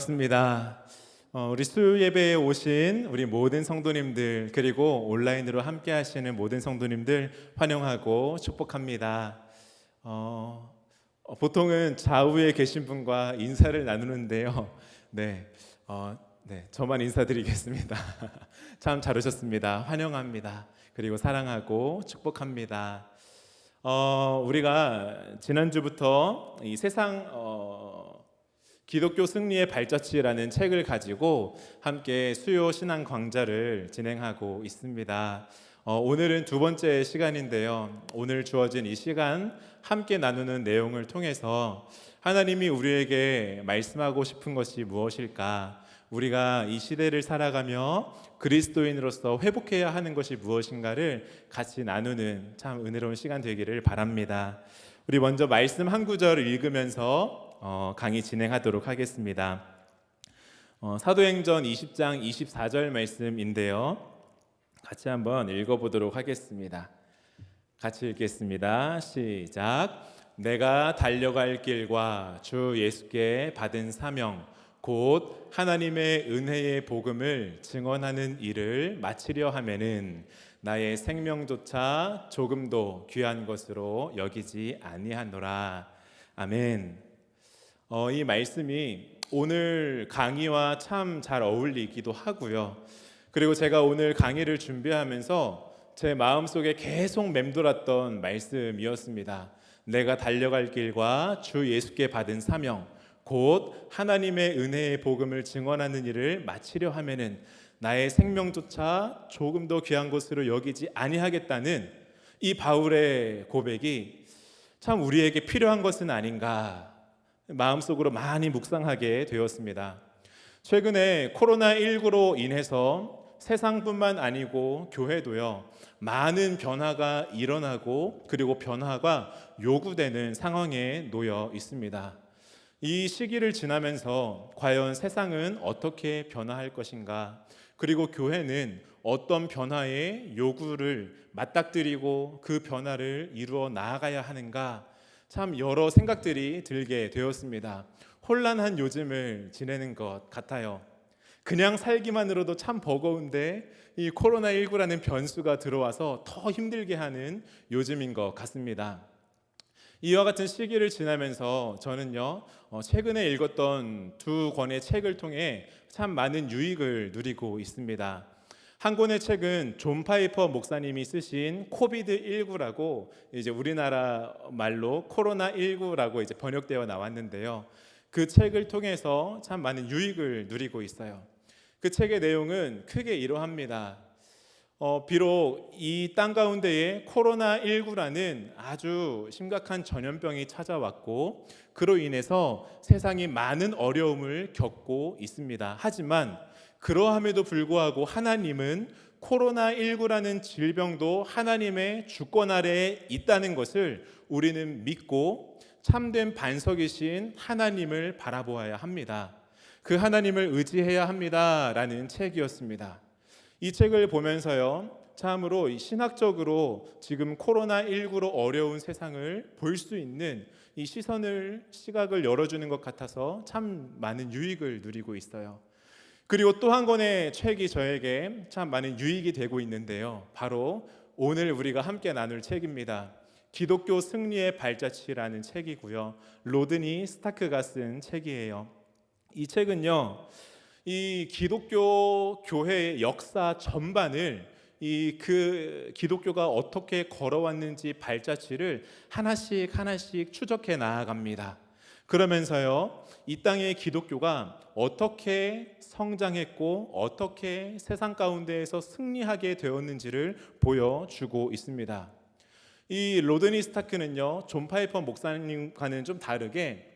반갑습니다. 우리 수요 예배에 오신 우리 모든 성도님들, 그리고 온라인으로 함께 하시는 모든 성도님들 환영하고 축복합니다. 보통은 좌우에 계신 분과 인사를 나누는데요. 저만 인사드리겠습니다. 참 잘 오셨습니다. 환영합니다. 그리고 사랑하고 축복합니다. 우리가 지난주부터 이 세상 기독교 승리의 발자취라는 책을 가지고 함께 수요 신앙 강좌를 진행하고 있습니다. 오늘은 두 번째 시간인데요. 오늘 주어진 이 시간 함께 나누는 내용을 통해서 하나님이 우리에게 말씀하고 싶은 것이 무엇일까? 우리가 이 시대를 살아가며 그리스도인으로서 회복해야 하는 것이 무엇인가를 같이 나누는 참 은혜로운 시간 되기를 바랍니다. 우리 먼저 말씀 한 구절을 읽으면서 강의 진행하도록 하겠습니다. 사도행전 20장 24절 말씀인데요. 같이 한번 읽어보도록 하겠습니다. 같이 읽겠습니다. 시작. 내가 달려갈 길과 주 예수께 받은 사명 곧 하나님의 은혜의 복음을 증언하는 일을 마치려 하면은 나의 생명조차 조금도 귀한 것으로 여기지 아니하노라. 아멘. 이 말씀이 오늘 강의와 참 잘 어울리기도 하고요. 그리고 제가 오늘 강의를 준비하면서 제 마음속에 계속 맴돌았던 말씀이었습니다. 내가 달려갈 길과 주 예수께 받은 사명 곧 하나님의 은혜의 복음을 증언하는 일을 마치려 하면은 나의 생명조차 조금도 귀한 것으로 여기지 아니하겠다는 이 바울의 고백이 참 우리에게 필요한 것은 아닌가 마음속으로 많이 묵상하게 되었습니다. 최근에 코로나19로 인해서 세상뿐만 아니고 교회도요, 많은 변화가 일어나고 그리고 변화가 요구되는 상황에 놓여 있습니다. 이 시기를 지나면서 과연 세상은 어떻게 변화할 것인가, 그리고 교회는 어떤 변화의 요구를 맞닥뜨리고 그 변화를 이루어 나아가야 하는가, 참 여러 생각들이 들게 되었습니다. 혼란한 요즘을 지내는 것 같아요. 그냥 살기만으로도 참 버거운데 이 코로나19라는 변수가 들어와서 더 힘들게 하는 요즘인 것 같습니다. 이와 같은 시기를 지나면서 저는요, 최근에 읽었던 두 권의 책을 통해 참 많은 유익을 누리고 있습니다. 한 권의 책은 존 파이퍼 목사님이 쓰신 코비드19라고 이제 우리나라 말로 코로나19라고 이제 번역되어 나왔는데요. 그 책을 통해서 참 많은 유익을 누리고 있어요. 그 책의 내용은 크게 이러합니다. 비록 이 땅 가운데에 코로나19라는 아주 심각한 전염병이 찾아왔고 그로 인해서 세상이 많은 어려움을 겪고 있습니다. 하지만 그러함에도 불구하고 하나님은 코로나19라는 질병도 하나님의 주권 아래에 있다는 것을 우리는 믿고 참된 반석이신 하나님을 바라보아야 합니다. 그 하나님을 의지해야 합니다라는 책이었습니다. 이 책을 보면서요, 참으로 신학적으로 지금 코로나19로 어려운 세상을 볼 수 있는 이 시각을 열어주는 것 같아서 참 많은 유익을 누리고 있어요. 그리고 또 한 권의 책이 저에게 참 많은 유익이 되고 있는데요, 바로 오늘 우리가 함께 나눌 책입니다. 기독교 승리의 발자취라는 책이고요, 로드니 스타크가 쓴 책이에요. 이 책은요, 이 기독교 교회의 역사 전반을 그 기독교가 어떻게 걸어왔는지 발자취를 하나씩 추적해 나아갑니다. 그러면서요, 이 땅의 기독교가 어떻게 성장했고 어떻게 세상 가운데에서 승리하게 되었는지를 보여주고 있습니다. 이 로드니 스타크는요, 존 파이퍼 목사님과는 좀 다르게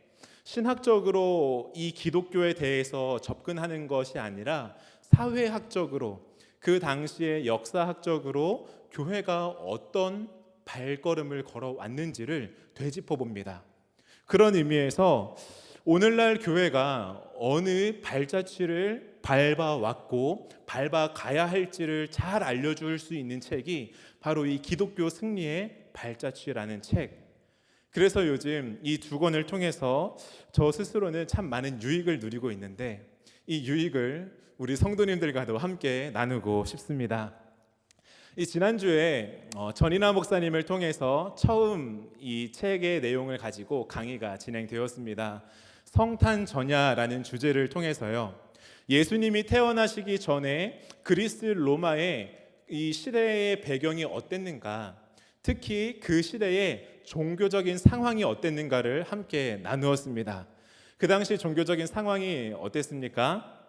신학적으로 이 기독교에 대해서 접근하는 것이 아니라 사회학적으로, 그 당시의 역사학적으로 교회가 어떤 발걸음을 걸어왔는지를 되짚어 봅니다. 그런 의미에서 오늘날 교회가 어느 발자취를 밟아왔고 밟아가야 할지를 잘 알려줄 수 있는 책이 바로 이 기독교 승리의 발자취라는 책. 그래서 요즘 이 두 권을 통해서 저 스스로는 참 많은 유익을 누리고 있는데 이 유익을 우리 성도님들과도 함께 나누고 싶습니다. 이 지난주에 전인하 목사님을 통해서 처음 이 책의 내용을 가지고 강의가 진행되었습니다. 성탄전야라는 주제를 통해서요. 예수님이 태어나시기 전에 그리스 로마의 이 시대의 배경이 어땠는가, 특히 그 시대의 종교적인 상황이 어땠는가를 함께 나누었습니다. 그 당시 종교적인 상황이 어땠습니까?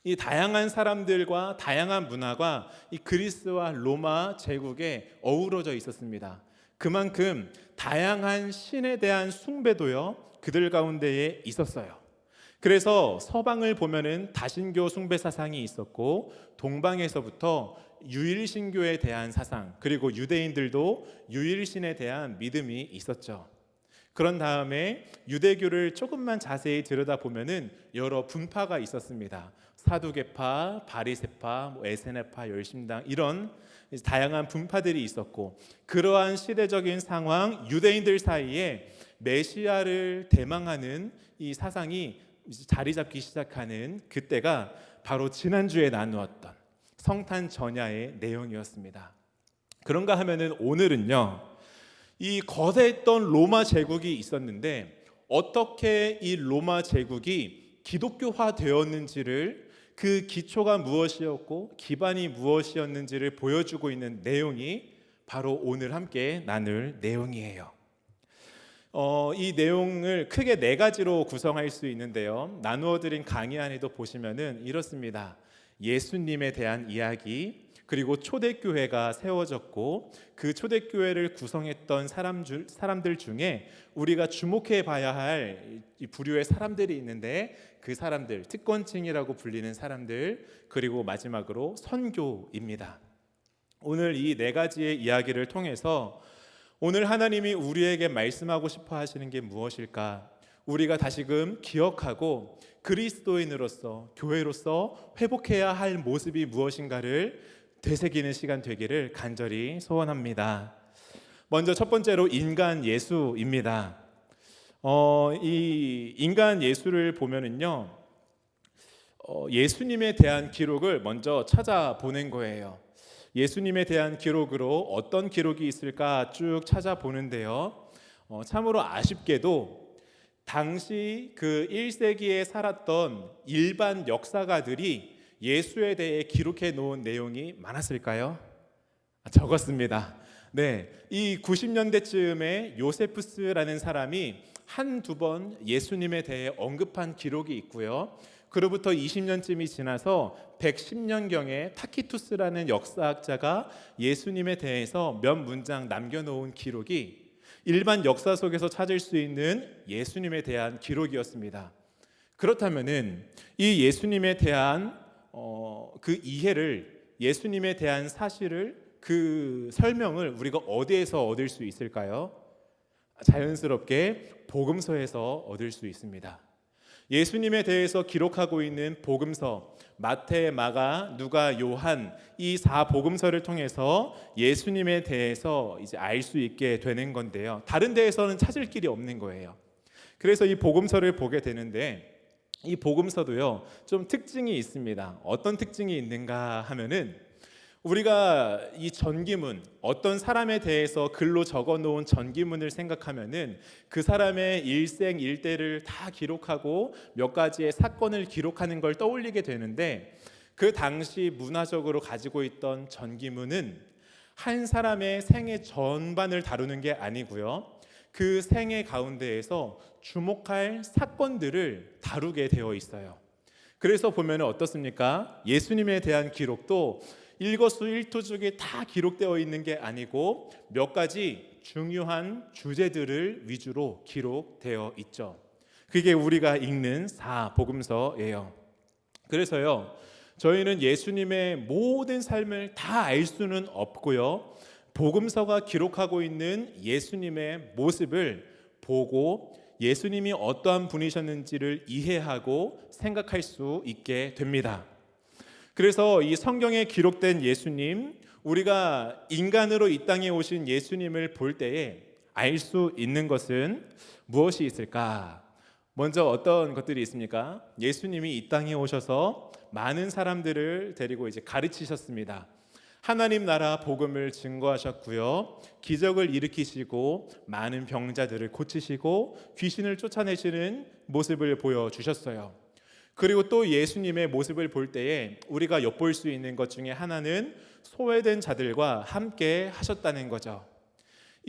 이 다양한 사람들과 다양한 문화가 이 그리스와 로마 제국에 어우러져 있었습니다. 그만큼 다양한 신에 대한 숭배도요 그들 가운데에 있었어요. 그래서 서방을 보면은 다신교 숭배 사상이 있었고, 동방에서부터 유일신교에 대한 사상, 그리고 유대인들도 유일신에 대한 믿음이 있었죠. 그런 다음에 유대교를 조금만 자세히 들여다보면은 여러 분파가 있었습니다. 사두개파, 바리새파, 에세네파, 열심당, 이런 다양한 분파들이 있었고, 그러한 시대적인 상황, 유대인들 사이에 메시아를 대망하는 이 사상이 자리 잡기 시작하는 그때가 바로 지난주에 나누었던 성탄 전야의 내용이었습니다. 그런가 하면은 오늘은요, 이 거대했던 로마 제국이 있었는데 어떻게 이 로마 제국이 기독교화 되었는지를, 그 기초가 무엇이었고 기반이 무엇이었는지를 보여주고 있는 내용이 바로 오늘 함께 나눌 내용이에요. 이 내용을 크게 네 가지로 구성할 수 있는데요. 나누어드린 강의 안에도 보시면은 이렇습니다. 예수님에 대한 이야기, 그리고 초대교회가 세워졌고 그 초대교회를 구성했던 사람들 중에 우리가 주목해 봐야 할 부류의 사람들이 있는데, 그 사람들, 특권층이라고 불리는 사람들, 그리고 마지막으로 선교입니다. 오늘 이 네 가지의 이야기를 통해서 오늘 하나님이 우리에게 말씀하고 싶어 하시는 게 무엇일까? 우리가 다시금 기억하고 그리스도인으로서, 교회로서 회복해야 할 모습이 무엇인가를 되새기는 시간 되기를 간절히 소원합니다. 먼저 첫 번째로 인간 예수입니다. 이 인간 예수를 보면은요, 예수님에 대한 기록을 먼저 찾아보는 거예요. 예수님에 대한 기록으로 어떤 기록이 있을까 쭉 찾아보는데요, 참으로 아쉽게도 당시 그 1세기에 살았던 일반 역사가들이 예수에 대해 기록해 놓은 내용이 많았을까요? 적었습니다. 네, 이 90년대쯤에 요세푸스라는 사람이 한두 번 예수님에 대해 언급한 기록이 있고요. 그로부터 20년쯤이 지나서 110년경에 타키투스라는 역사학자가 예수님에 대해서 몇 문장 남겨놓은 기록이 일반 역사 속에서 찾을 수 있는 예수님에 대한 기록이었습니다. 그렇다면은 이 예수님에 대한 그 이해를, 예수님에 대한 사실을, 그 설명을 우리가 어디에서 얻을 수 있을까요? 자연스럽게 복음서에서 얻을 수 있습니다. 예수님에 대해서 기록하고 있는 복음서, 마태, 마가, 누가, 요한, 이 4복음서를 통해서 예수님에 대해서 이제 알 수 있게 되는 건데요. 다른 데에서는 찾을 길이 없는 거예요. 그래서 이 복음서를 보게 되는데, 이 복음서도요 좀 특징이 있습니다. 어떤 특징이 있는가 하면은, 우리가 이 전기문, 어떤 사람에 대해서 글로 적어 놓은 전기문을 생각하면은 그 사람의 일생 일대를 다 기록하고 몇 가지의 사건을 기록하는 걸 떠올리게 되는데, 그 당시 문화적으로 가지고 있던 전기문은 한 사람의 생애 전반을 다루는 게 아니고요, 그 생애 가운데에서 주목할 사건들을 다루게 되어 있어요. 그래서 보면 어떻습니까? 예수님에 대한 기록도 일거수일투족이 다 기록되어 있는 게 아니고 몇 가지 중요한 주제들을 위주로 기록되어 있죠. 그게 우리가 읽는 4복음서예요. 그래서요, 저희는 예수님의 모든 삶을 다 알 수는 없고요, 복음서가 기록하고 있는 예수님의 모습을 보고 예수님이 어떠한 분이셨는지를 이해하고 생각할 수 있게 됩니다. 그래서 이 성경에 기록된 예수님, 우리가 인간으로 이 땅에 오신 예수님을 볼 때에 알 수 있는 것은 무엇이 있을까? 먼저 어떤 것들이 있습니까? 예수님이 이 땅에 오셔서 많은 사람들을 데리고 이제 가르치셨습니다. 하나님 나라 복음을 증거하셨고요. 기적을 일으키시고 많은 병자들을 고치시고 귀신을 쫓아내시는 모습을 보여주셨어요. 그리고 또 예수님의 모습을 볼 때에 우리가 엿볼 수 있는 것 중에 하나는 소외된 자들과 함께 하셨다는 거죠.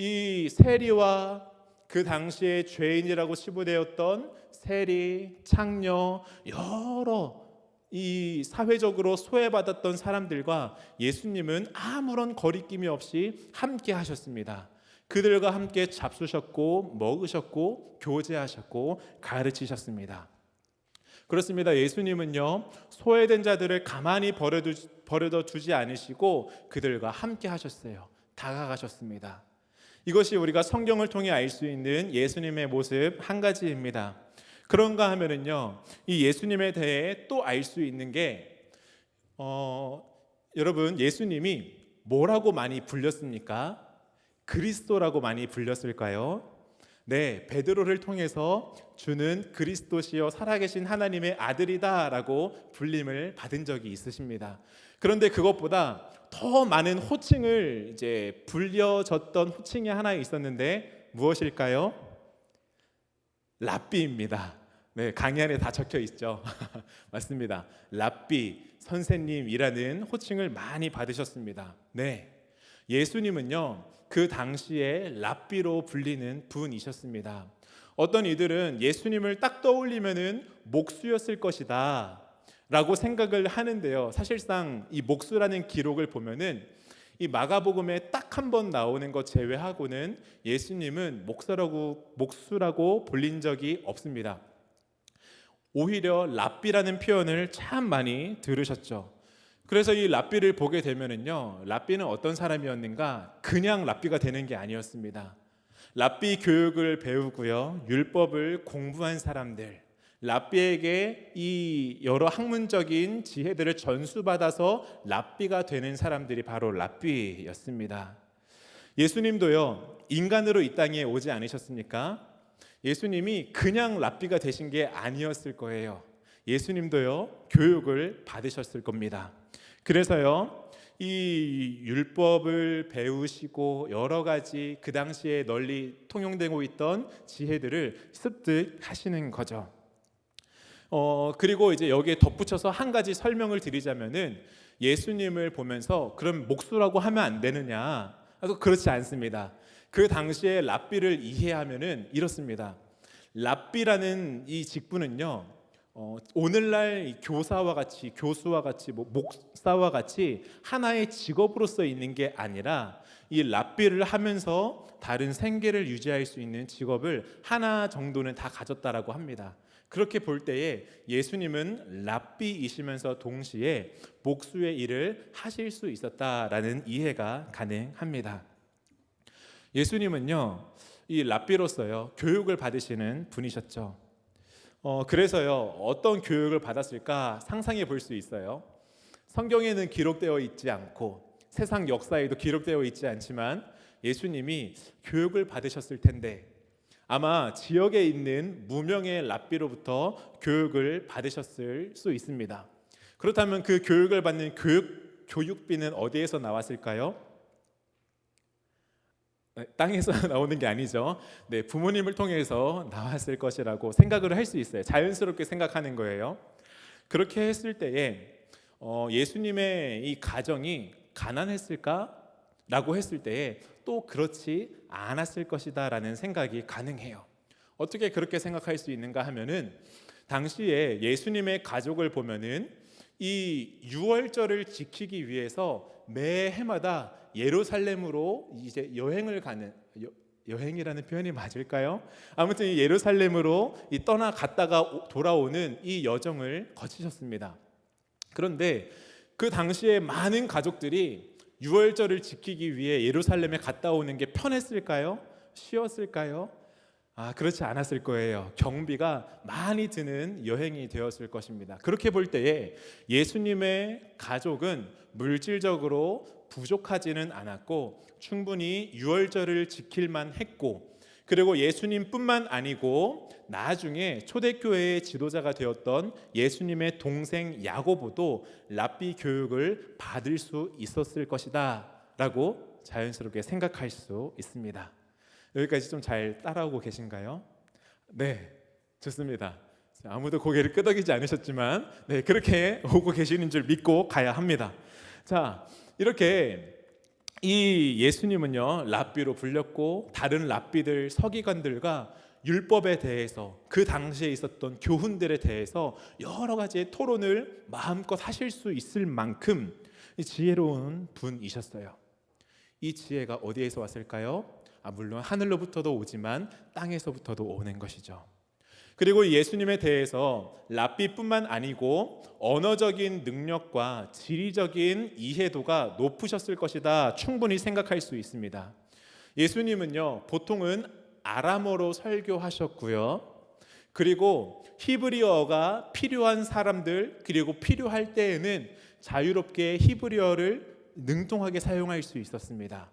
이 세리와 그 당시에 죄인이라고 치부되었던 세리, 창녀, 여러 이 사회적으로 소외받았던 사람들과 예수님은 아무런 거리낌이 없이 함께 하셨습니다. 그들과 함께 잡수셨고 먹으셨고 교제하셨고 가르치셨습니다. 그렇습니다. 예수님은요, 소외된 자들을 가만히 버려둬 주지 않으시고 그들과 함께 하셨어요. 다가가셨습니다. 이것이 우리가 성경을 통해 알 수 있는 예수님의 모습 한 가지입니다. 그런가 하면은요, 이 예수님에 대해 또 알 수 있는 게 여러분, 예수님이 뭐라고 많이 불렸습니까? 그리스도라고 많이 불렸을까요? 네, 베드로를 통해서 주는 그리스도시요 살아계신 하나님의 아들이다라고 불림을 받은 적이 있으십니다. 그런데 그것보다 더 많은 호칭을 이제 불려졌던 호칭이 하나 있었는데 무엇일까요? 랍비입니다. 네, 강의 안에 다 적혀 있죠. 맞습니다. 랍비, 선생님이라는 호칭을 많이 받으셨습니다. 네, 예수님은요, 그 당시에 랍비로 불리는 분이셨습니다. 어떤 이들은 예수님을 딱 떠올리면은 목수였을 것이다 라고 생각을 하는데요, 사실상 이 목수라는 기록을 보면은 이 마가복음에 딱 한 번 나오는 것 제외하고는 예수님은 목수라고 불린 적이 없습니다. 오히려 랍비라는 표현을 참 많이 들으셨죠. 그래서 이 랍비를 보게 되면은요, 랍비는 어떤 사람이었는가? 그냥 랍비가 되는 게 아니었습니다. 랍비 교육을 배우고요, 율법을 공부한 사람들, 랍비에게 이 여러 학문적인 지혜들을 전수받아서 랍비가 되는 사람들이 바로 랍비였습니다. 예수님도요, 인간으로 이 땅에 오지 않으셨습니까? 예수님이 그냥 랍비가 되신 게 아니었을 거예요. 예수님도요, 교육을 받으셨을 겁니다. 그래서요, 이 율법을 배우시고 여러 가지 그 당시에 널리 통용되고 있던 지혜들을 습득하시는 거죠. 그리고 이제 여기에 덧붙여서 한 가지 설명을 드리자면은, 예수님을 보면서 그럼 목수라고 하면 안 되느냐? 그렇지 않습니다. 그 당시에 랍비를 이해하면은 이렇습니다. 랍비라는 이 직분은요, 오늘날 교사와 같이, 교수와 같이, 목사와 같이 하나의 직업으로서 있는 게 아니라 이 랍비를 하면서 다른 생계를 유지할 수 있는 직업을 하나 정도는 다 가졌다라고 합니다. 그렇게 볼 때에 예수님은 랍비이시면서 동시에 목수의 일을 하실 수 있었다라는 이해가 가능합니다. 예수님은요, 이 랍비로서요, 교육을 받으시는 분이셨죠. 그래서요, 어떤 교육을 받았을까 상상해 볼 수 있어요. 성경에는 기록되어 있지 않고 세상 역사에도 기록되어 있지 않지만 예수님이 교육을 받으셨을 텐데, 아마 지역에 있는 무명의 랍비로부터 교육을 받으셨을 수 있습니다. 그렇다면 그 교육을 받는 교육비는 어디에서 나왔을까요? 땅에서 나오는 게 아니죠. 네, 부모님을 통해서 나왔을 것이라고 생각을 할 수 있어요. 자연스럽게 생각하는 거예요. 그렇게 했을 때에 예수님의 이 가정이 가난했을까라고 했을 때에 또 그렇지 않았을 것이다라는 생각이 가능해요. 어떻게 그렇게 생각할 수 있는가 하면은, 당시에 예수님의 가족을 보면은 이 유월절을 지키기 위해서 매 해마다 예루살렘으로 이제 여행을 가는, 여행이라는 표현이 맞을까요? 아무튼 이 예루살렘으로 떠나갔다가 돌아오는 이 여정을 거치셨습니다. 그런데 그 당시에 많은 가족들이 유월절을 지키기 위해 예루살렘에 갔다 오는 게 편했을까요? 쉬웠을까요? 그렇지 않았을 거예요. 경비가 많이 드는 여행이 되었을 것입니다. 그렇게 볼 때에 예수님의 가족은 물질적으로 부족하지는 않았고 충분히 유월절을 지킬만 했고, 그리고 예수님뿐만 아니고 나중에 초대교회의 지도자가 되었던 예수님의 동생 야고보도 랍비 교육을 받을 수 있었을 것이다 라고 자연스럽게 생각할 수 있습니다. 여기까지 좀 잘 따라오고 계신가요? 네, 좋습니다. 아무도 고개를 끄덕이지 않으셨지만 그렇게 오고 계시는 줄 믿고 가야 합니다. 자, 이렇게 이 예수님은요 랍비로 불렸고, 다른 랍비들 서기관들과 율법에 대해서, 그 당시에 있었던 교훈들에 대해서 여러 가지의 토론을 마음껏 하실 수 있을 만큼 지혜로운 분이셨어요. 이 지혜가 어디에서 왔을까요? 물론 하늘로부터도 오지만 땅에서부터도 오는 것이죠. 그리고 예수님에 대해서 랍비뿐만 아니고 언어적인 능력과 지리적인 이해도가 높으셨을 것이다 충분히 생각할 수 있습니다. 예수님은요 보통은 아람어로 설교하셨고요, 그리고 히브리어가 필요한 사람들, 그리고 필요할 때에는 자유롭게 히브리어를 능통하게 사용할 수 있었습니다.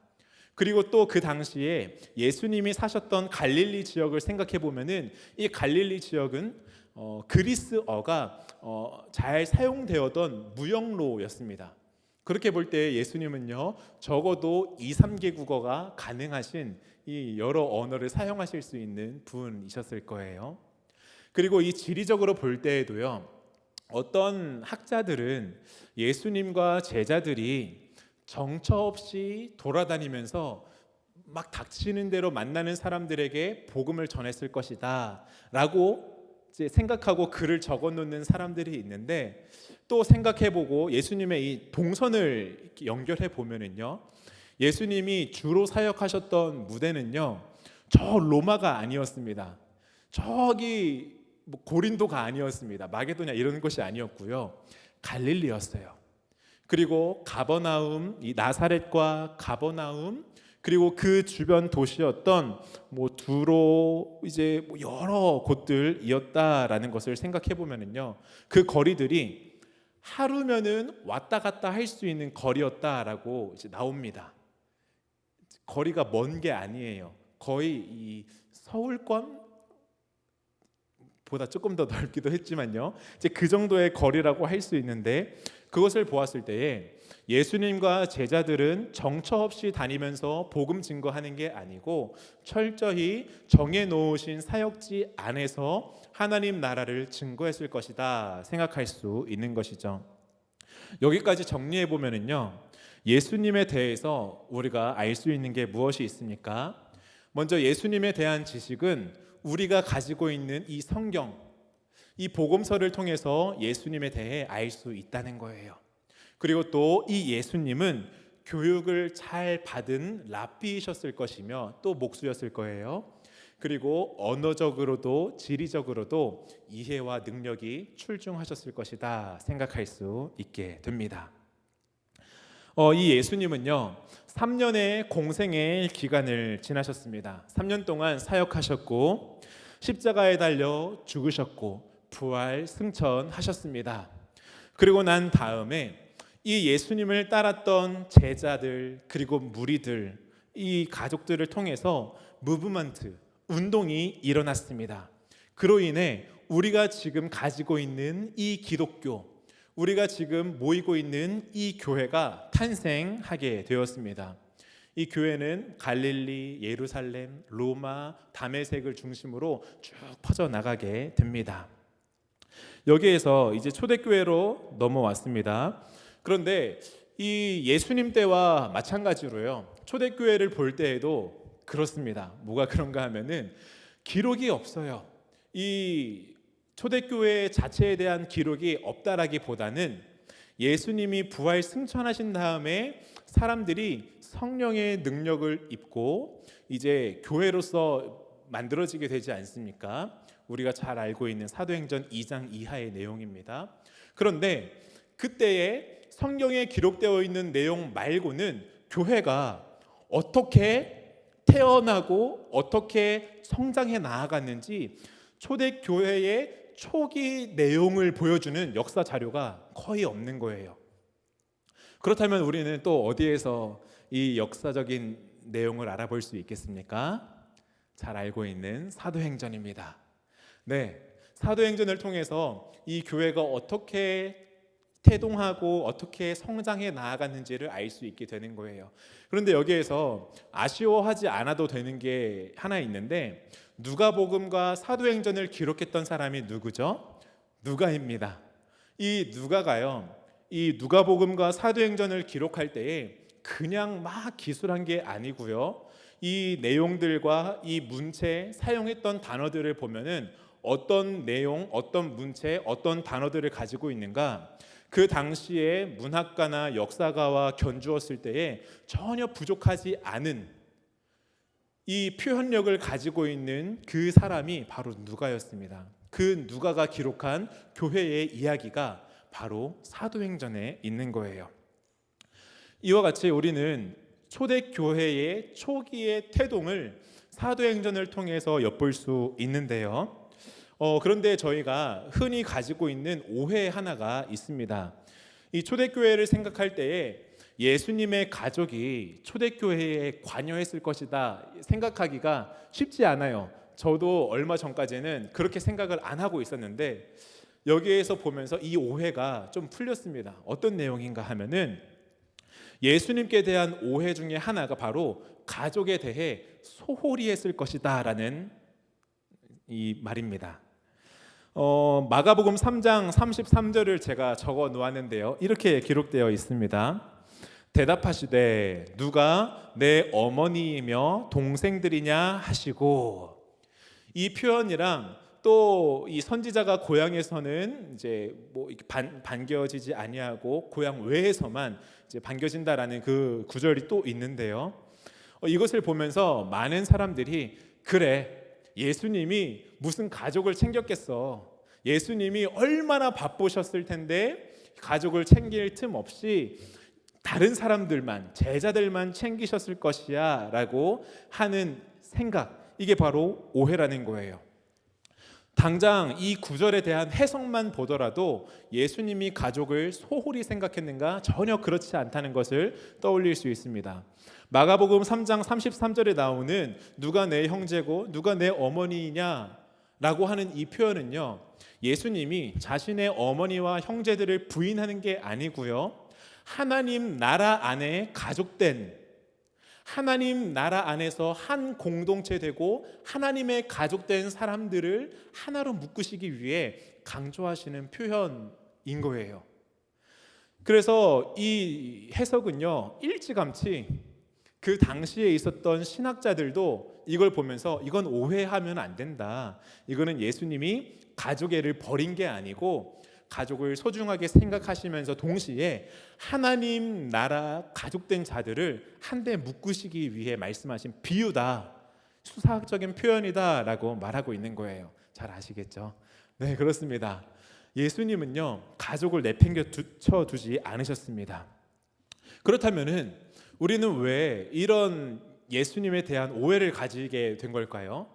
그리고 또 그 당시에 예수님이 사셨던 갈릴리 지역을 생각해 보면은 이 갈릴리 지역은 그리스어가 잘 사용되었던 무역로였습니다. 그렇게 볼 때 예수님은요 적어도 2, 3개 국어가 가능하신 이 여러 언어를 사용하실 수 있는 분이셨을 거예요. 그리고 이 지리적으로 볼 때에도요, 어떤 학자들은 예수님과 제자들이 정처 없이 돌아다니면서 막 닥치는 대로 만나는 사람들에게 복음을 전했을 것이다 라고 이제 생각하고 글을 적어 놓는 사람들이 있는데, 또 생각해보고 예수님의 이 동선을 연결해 보면은요, 예수님이 주로 사역하셨던 무대는요 저 로마가 아니었습니다. 저기 고린도가 아니었습니다. 마게도냐 이런 곳이 아니었고요, 갈릴리였어요. 그리고 가버나움, 이 나사렛과 가버나움, 그리고 그 주변 도시였던 두로, 이제 여러 곳들이었다라는 것을 생각해 보면은요, 그 거리들이 하루면은 왔다 갔다 할 수 있는 거리였다라고 이제 나옵니다. 거리가 먼 게 아니에요. 거의 이 서울권 보다 조금 더 넓기도 했지만요, 이제 그 정도의 거리라고 할 수 있는데, 그것을 보았을 때에 예수님과 제자들은 정처 없이 다니면서 복음 증거하는 게 아니고 철저히 정해 놓으신 사역지 안에서 하나님 나라를 증거했을 것이다 생각할 수 있는 것이죠. 여기까지 정리해 보면은요, 예수님에 대해서 우리가 알 수 있는 게 무엇이 있습니까? 먼저 예수님에 대한 지식은 우리가 가지고 있는 이 성경, 이 복음서를 통해서 예수님에 대해 알 수 있다는 거예요. 그리고 또 이 예수님은 교육을 잘 받은 랍비이셨을 것이며 또 목수였을 거예요. 그리고 언어적으로도 지리적으로도 이해와 능력이 출중하셨을 것이다 생각할 수 있게 됩니다. 이 예수님은요 3년의 공생의 기간을 지나셨습니다. 3년 동안 사역하셨고 십자가에 달려 죽으셨고 부활 승천하셨습니다. 그리고 난 다음에 이 예수님을 따랐던 제자들, 그리고 무리들, 이 가족들을 통해서 무브먼트, 운동이 일어났습니다. 그로 인해 우리가 지금 가지고 있는 이 기독교, 우리가 지금 모이고 있는 이 교회가 탄생하게 되었습니다. 이 교회는 갈릴리, 예루살렘, 로마, 다메섹을 중심으로 쭉 퍼져나가게 됩니다. 여기에서 이제 초대교회로 넘어왔습니다. 그런데 이 예수님 때와 마찬가지로요, 초대교회를 볼 때에도 그렇습니다. 뭐가 그런가 하면은 기록이 없어요. 이 초대교회 자체에 대한 기록이 없다라기보다는 예수님이 부활 승천하신 다음에 사람들이 성령의 능력을 입고 이제 교회로서 만들어지게 되지 않습니까? 우리가 잘 알고 있는 사도행전 2장 이하의 내용입니다. 그런데 그때에 성경에 기록되어 있는 내용 말고는 교회가 어떻게 태어나고 어떻게 성장해 나아갔는지 초대교회의 초기 내용을 보여주는 역사 자료가 거의 없는 거예요. 그렇다면 우리는 또 어디에서 이 역사적인 내용을 알아볼 수 있겠습니까? 잘 알고 있는 사도행전입니다. 네, 사도행전을 통해서 이 교회가 어떻게 태동하고 어떻게 성장해 나아갔는지를 알 수 있게 되는 거예요. 그런데 여기에서 아쉬워하지 않아도 되는 게 하나 있는데, 누가복음과 사도행전을 기록했던 사람이 누구죠? 누가입니다. 이 누가가요, 이 누가복음과 사도행전을 기록할 때에 그냥 막 기술한 게 아니고요, 이 내용들과 이 문체, 사용했던 단어들을 보면은 어떤 내용, 어떤 문체, 어떤 단어들을 가지고 있는가, 그 당시에 문학가나 역사가와 견주었을 때에 전혀 부족하지 않은 이 표현력을 가지고 있는 그 사람이 바로 누가였습니다. 그 누가가 기록한 교회의 이야기가 바로 사도행전에 있는 거예요. 이와 같이 우리는 초대교회의 초기의 태동을 사도행전을 통해서 엿볼 수 있는데요. 그런데 저희가 흔히 가지고 있는 오해 하나가 있습니다. 이 초대교회를 생각할 때에 예수님의 가족이 초대교회에 관여했을 것이다 생각하기가 쉽지 않아요. 저도 얼마 전까지는 그렇게 생각을 안 하고 있었는데, 여기에서 보면서 이 오해가 좀 풀렸습니다. 어떤 내용인가 하면은, 예수님께 대한 오해 중에 하나가 바로 가족에 대해 소홀히 했을 것이다 라는 이 말입니다. 마가복음 3장 33절을 제가 적어 놓았는데요, 이렇게 기록되어 있습니다. 대답하시되 누가 내 어머니이며 동생들이냐 하시고, 이 표현이랑 또 이 선지자가 고향에서는 이제 뭐 반겨지지 아니하고 고향 외에서만 이제 반겨진다라는 그 구절이 또 있는데요. 이것을 보면서 많은 사람들이, 그래, 예수님이 무슨 가족을 챙겼겠어. 예수님이 얼마나 바쁘셨을 텐데 가족을 챙길 틈 없이 다른 사람들만, 제자들만 챙기셨을 것이야 라고 하는 생각, 이게 바로 오해라는 거예요. 당장 이 구절에 대한 해석만 보더라도 예수님이 가족을 소홀히 생각했는가? 전혀 그렇지 않다는 것을 떠올릴 수 있습니다. 마가복음 3장 33절에 나오는 누가 내 형제고 누가 내 어머니냐 라고 하는 이 표현은요, 예수님이 자신의 어머니와 형제들을 부인하는 게 아니고요, 하나님 나라 안에 가족된, 하나님 나라 안에서 한 공동체 되고 하나님의 가족된 사람들을 하나로 묶으시기 위해 강조하시는 표현인 거예요. 그래서 이 해석은요, 일찌감치 그 당시에 있었던 신학자들도 이걸 보면서 이건 오해하면 안 된다, 이거는 예수님이 가족애를 버린 게 아니고 가족을 소중하게 생각하시면서 동시에 하나님 나라 가족된 자들을 한데 묶으시기 위해 말씀하신 비유다, 수사학적인 표현이다 라고 말하고 있는 거예요. 잘 아시겠죠? 네, 그렇습니다. 예수님은요, 가족을 내팽겨 두지 않으셨습니다. 그렇다면은 우리는 왜 이런 예수님에 대한 오해를 가지게 된 걸까요?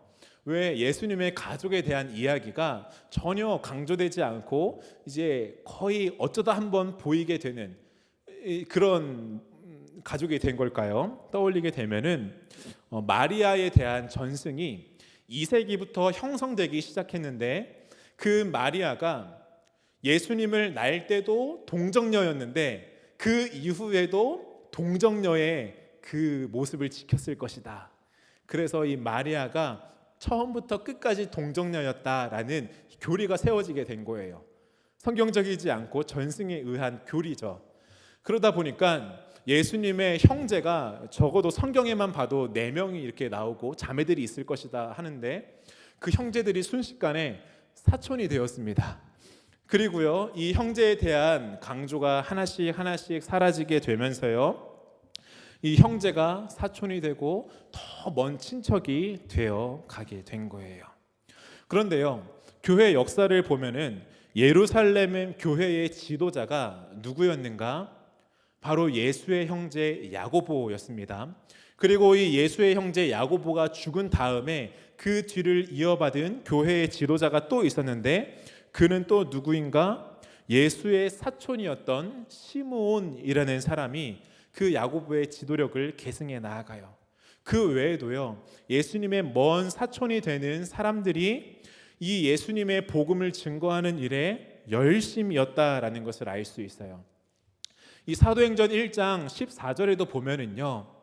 왜 예수님의 가족에 대한 이야기가 전혀 강조되지 않고 이제 거의 어쩌다 한번 보이게 되는 그런 가족이 된 걸까요? 떠올리게 되면은 마리아에 대한 전승이 2세기부터 형성되기 시작했는데, 그 마리아가 예수님을 낳을 때도 동정녀였는데 그 이후에도 동정녀의 그 모습을 지켰을 것이다. 그래서 이 마리아가 처음부터 끝까지 동정녀였다라는 교리가 세워지게 된 거예요. 성경적이지 않고 전승에 의한 교리죠. 그러다 보니까 예수님의 형제가 적어도 성경에만 봐도 4명이 이렇게 나오고 자매들이 있을 것이다 하는데, 그 형제들이 순식간에 사촌이 되었습니다. 그리고요, 이 형제에 대한 강조가 하나씩 사라지게 되면서요, 이 형제가 사촌이 되고 더 먼 친척이 되어 가게 된 거예요. 그런데요, 교회 역사를 보면은 예루살렘 교회의 지도자가 누구였는가? 바로 예수의 형제 야고보였습니다. 그리고 이 예수의 형제 야고보가 죽은 다음에 그 뒤를 이어받은 교회의 지도자가 또 있었는데 그는 또 누구인가? 예수의 사촌이었던 시므온이라는 사람이 그 야고보의 지도력을 계승해 나아가요. 그 외에도요, 예수님의 먼 사촌이 되는 사람들이 이 예수님의 복음을 증거하는 일에 열심이었다라는 것을 알 수 있어요. 이 사도행전 1장 14절에도 보면은요,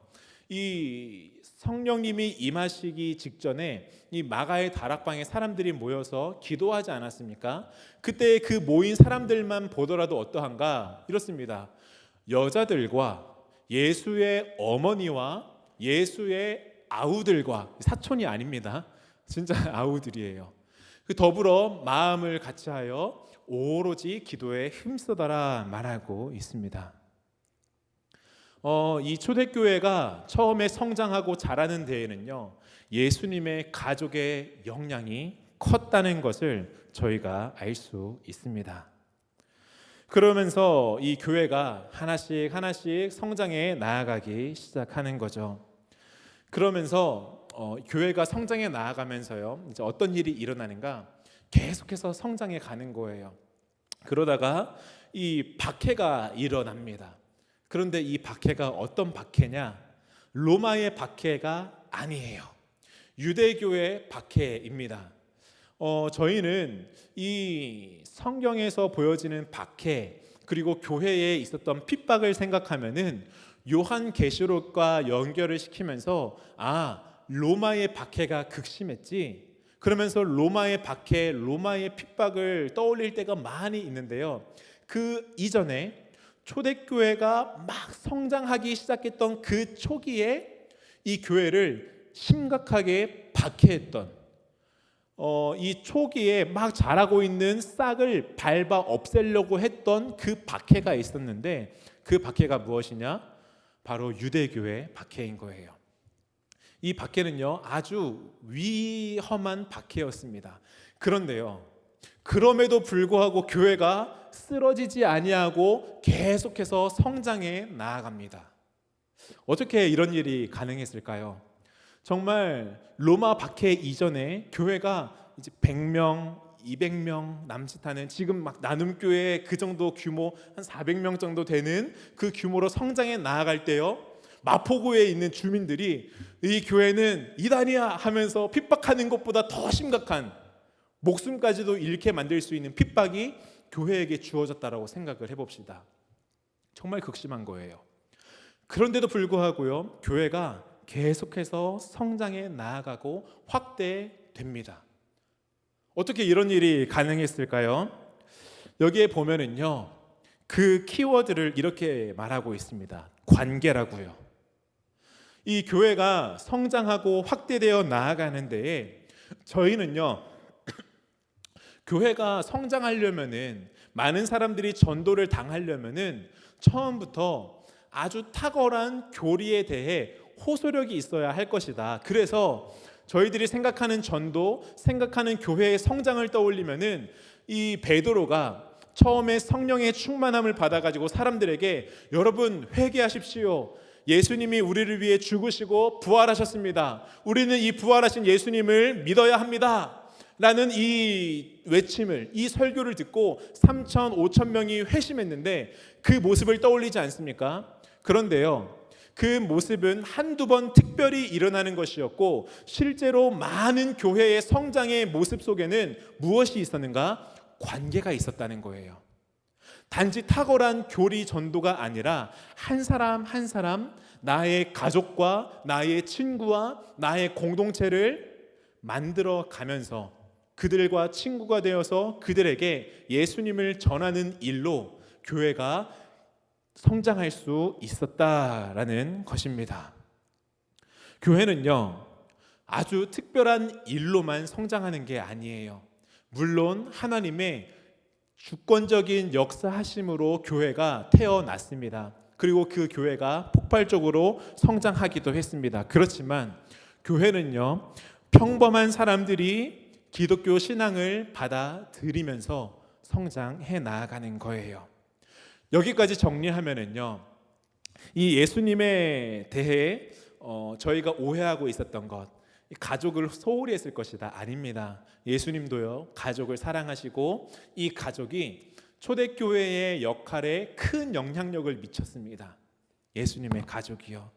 이 성령님이 임하시기 직전에 이 마가의 다락방에 사람들이 모여서 기도하지 않았습니까? 그때 그 모인 사람들만 보더라도 어떠한가? 이렇습니다. 여자들과 예수의 어머니와 예수의 아우들과, 사촌이 아닙니다. 진짜 아우들이에요. 그 더불어 마음을 같이하여 오로지 기도에 힘쓰더라 말하고 있습니다. 이 초대교회가 처음에 성장하고 자라는 데에는요, 예수님의 가족의 영향이 컸다는 것을 저희가 알 수 있습니다. 그러면서 이 교회가 하나씩 하나씩 성장해 나아가기 시작하는 거죠. 그러면서 교회가 성장해 나아가면서요, 이제 어떤 일이 일어나는가? 계속해서 성장해 가는 거예요. 그러다가 이 박해가 일어납니다. 그런데 이 박해가 어떤 박해냐? 로마의 박해가 아니에요. 유대교의 박해입니다. 저희는 이 성경에서 보여지는 박해 그리고 교회에 있었던 핍박을 생각하면은 요한계시록과 연결을 시키면서 로마의 박해가 극심했지. 그러면서 로마의 박해, 로마의 핍박을 떠올릴 때가 많이 있는데요. 그 이전에 초대교회가 막 성장하기 시작했던 그 초기에 이 교회를 심각하게 박해했던, 이 초기에 막 자라고 있는 싹을 밟아 없애려고 했던 그 박해가 있었는데 그 박해가 무엇이냐? 바로 유대교회 박해인 거예요. 이 박해는요, 아주 위험한 박해였습니다. 그런데요, 그럼에도 불구하고 교회가 쓰러지지 아니하고 계속해서 성장해 나아갑니다. 어떻게 이런 일이 가능했을까요? 정말 로마 박해 이전에 교회가 이제 100명, 200명 남짓하는, 지금 막 나눔교회 그 정도 규모, 한 400명 정도 되는 그 규모로 성장해 나아갈 때요, 마포구에 있는 주민들이 이 교회는 이단이야 하면서 핍박하는 것보다 더 심각한, 목숨까지도 잃게 만들 수 있는 핍박이 교회에게 주어졌다라고 생각을 해봅시다. 정말 극심한 거예요. 그런데도 불구하고요, 교회가 계속해서 성장해 나아가고 확대됩니다. 어떻게 이런 일이 가능했을까요? 여기에 보면은요, 그 키워드를 이렇게 말하고 있습니다. 관계라고요. 이 교회가 성장하고 확대되어 나아가는 데에 저희는요, 교회가 성장하려면은, 많은 사람들이 전도를 당하려면은 처음부터 아주 탁월한 교리에 대해 호소력이 있어야 할 것이다. 그래서 저희들이 생각하는 전도, 생각하는 교회의 성장을 떠올리면은 이 베드로가 처음에 성령의 충만함을 받아가지고 사람들에게 여러분 회개하십시오. 예수님이 우리를 위해 죽으시고 부활하셨습니다. 우리는 이 부활하신 예수님을 믿어야 합니다. 라는 이 외침을, 이 설교를 듣고 3천, 5천 명이 회심했는데 그 모습을 떠올리지 않습니까? 그런데요, 그 모습은 한두 번 특별히 일어나는 것이었고 실제로 많은 교회의 성장의 모습 속에는 무엇이 있었는가? 관계가 있었다는 거예요. 단지 탁월한 교리 전도가 아니라 한 사람 한 사람, 나의 가족과 나의 친구와 나의 공동체를 만들어 가면서 그들과 친구가 되어서 그들에게 예수님을 전하는 일로 교회가 성장할 수 있었다라는 것입니다. 교회는요, 아주 특별한 일로만 성장하는 게 아니에요. 물론 하나님의 주권적인 역사하심으로 교회가 태어났습니다. 그리고 그 교회가 폭발적으로 성장하기도 했습니다. 그렇지만 교회는요, 평범한 사람들이 기독교 신앙을 받아들이면서 성장해 나아가는 거예요. 여기까지 정리하면은요, 이 예수님에 대해 저희가 오해하고 있었던 것, 가족을 소홀히 했을 것이다. 아닙니다. 예수님도요, 가족을 사랑하시고 이 가족이 초대교회의 역할에 큰 영향력을 미쳤습니다. 예수님의 가족이요.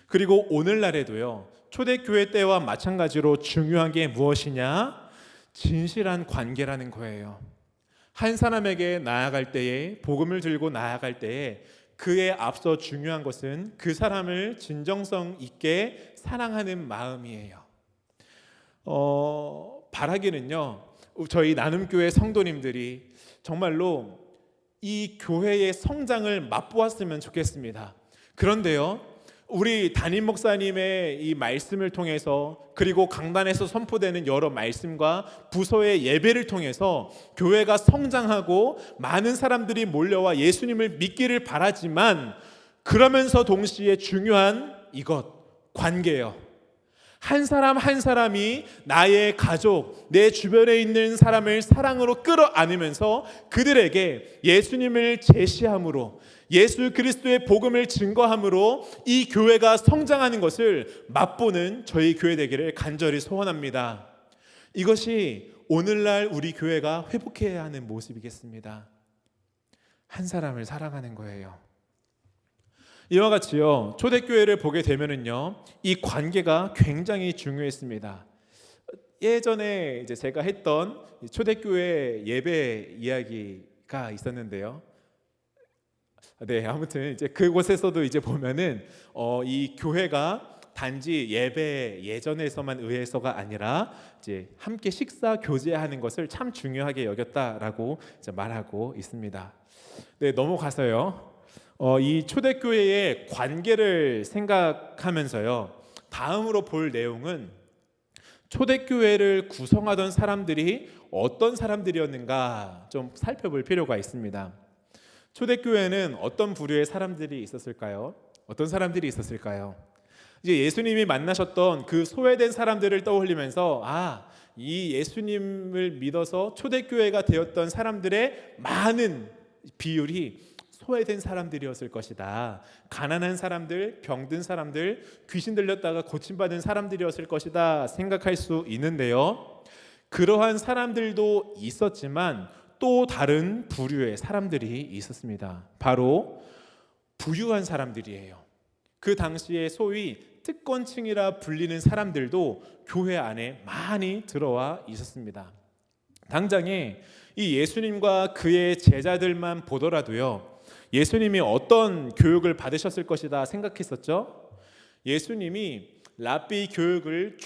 그리고 오늘날에도요, 초대교회 때와 마찬가지로 중요한 게 무엇이냐? 진실한 관계라는 거예요. 한 사람에게 나아갈 때에, 복음을 들고 나아갈 때에 그에 앞서 중요한 것은 그 사람을 진정성 있게 사랑하는 마음이에요. 바라기는요, 저희 나눔교회 성도님들이 정말로 이 교회의 성장을 맛보았으면 좋겠습니다. 그런데요, 우리 담임 목사님의 이 말씀을 통해서, 그리고 강단에서 선포되는 여러 말씀과 부서의 예배를 통해서 교회가 성장하고 많은 사람들이 몰려와 예수님을 믿기를 바라지만, 그러면서 동시에 중요한 이것, 관계예요. 한 사람 한 사람이 나의 가족, 내 주변에 있는 사람을 사랑으로 끌어안으면서 그들에게 예수님을 제시함으로, 예수 그리스도의 복음을 증거함으로 이 교회가 성장하는 것을 맛보는 저희 교회 되기를 간절히 소원합니다. 이것이 오늘날 우리 교회가 회복해야 하는 모습이겠습니다. 한 사람을 사랑하는 거예요. 이와 같이요, 초대교회를 보게 되면은요, 이 관계가 굉장히 중요했습니다. 예전에 이제 제가 했던 초대교회 예배 이야기가 있었는데요. 네, 아무튼 이제 그곳에서도 이제 보면은 이 교회가 단지 예배 예전에서만 의해서가 아니라 이제 함께 식사 교제하는 것을 참 중요하게 여겼다라고 이제 말하고 있습니다. 네, 넘어가서요. 이 초대교회의 관계를 생각하면서요, 다음으로 볼 내용은 초대교회를 구성하던 사람들이 어떤 사람들이었는가 좀 살펴볼 필요가 있습니다. 초대교회는 어떤 부류의 사람들이 있었을까요? 어떤 사람들이 있었을까요? 이제 예수님이 만나셨던 그 소외된 사람들을 떠올리면서, 이 예수님을 믿어서 초대교회가 되었던 사람들의 많은 비율이 소외된 사람들이었을 것이다. 가난한 사람들, 병든 사람들, 귀신 들렸다가 고침받은 사람들이었을 것이다 생각할 수 있는데요, 그러한 사람들도 있었지만 또 다른 부류의 사람들이 있었습니다. 바로 부유한 사람들이에요. 그 당시에 소위 특권층이라 불리는 사람들도 교회 안에 많이 들어와 있었습니다. 당장에 이 예수님과 그의 제자들만 보더라도요, 예수님이 어떤 교육을 받으셨을 것이다 생각했었죠. 예수님이 랍비 교육을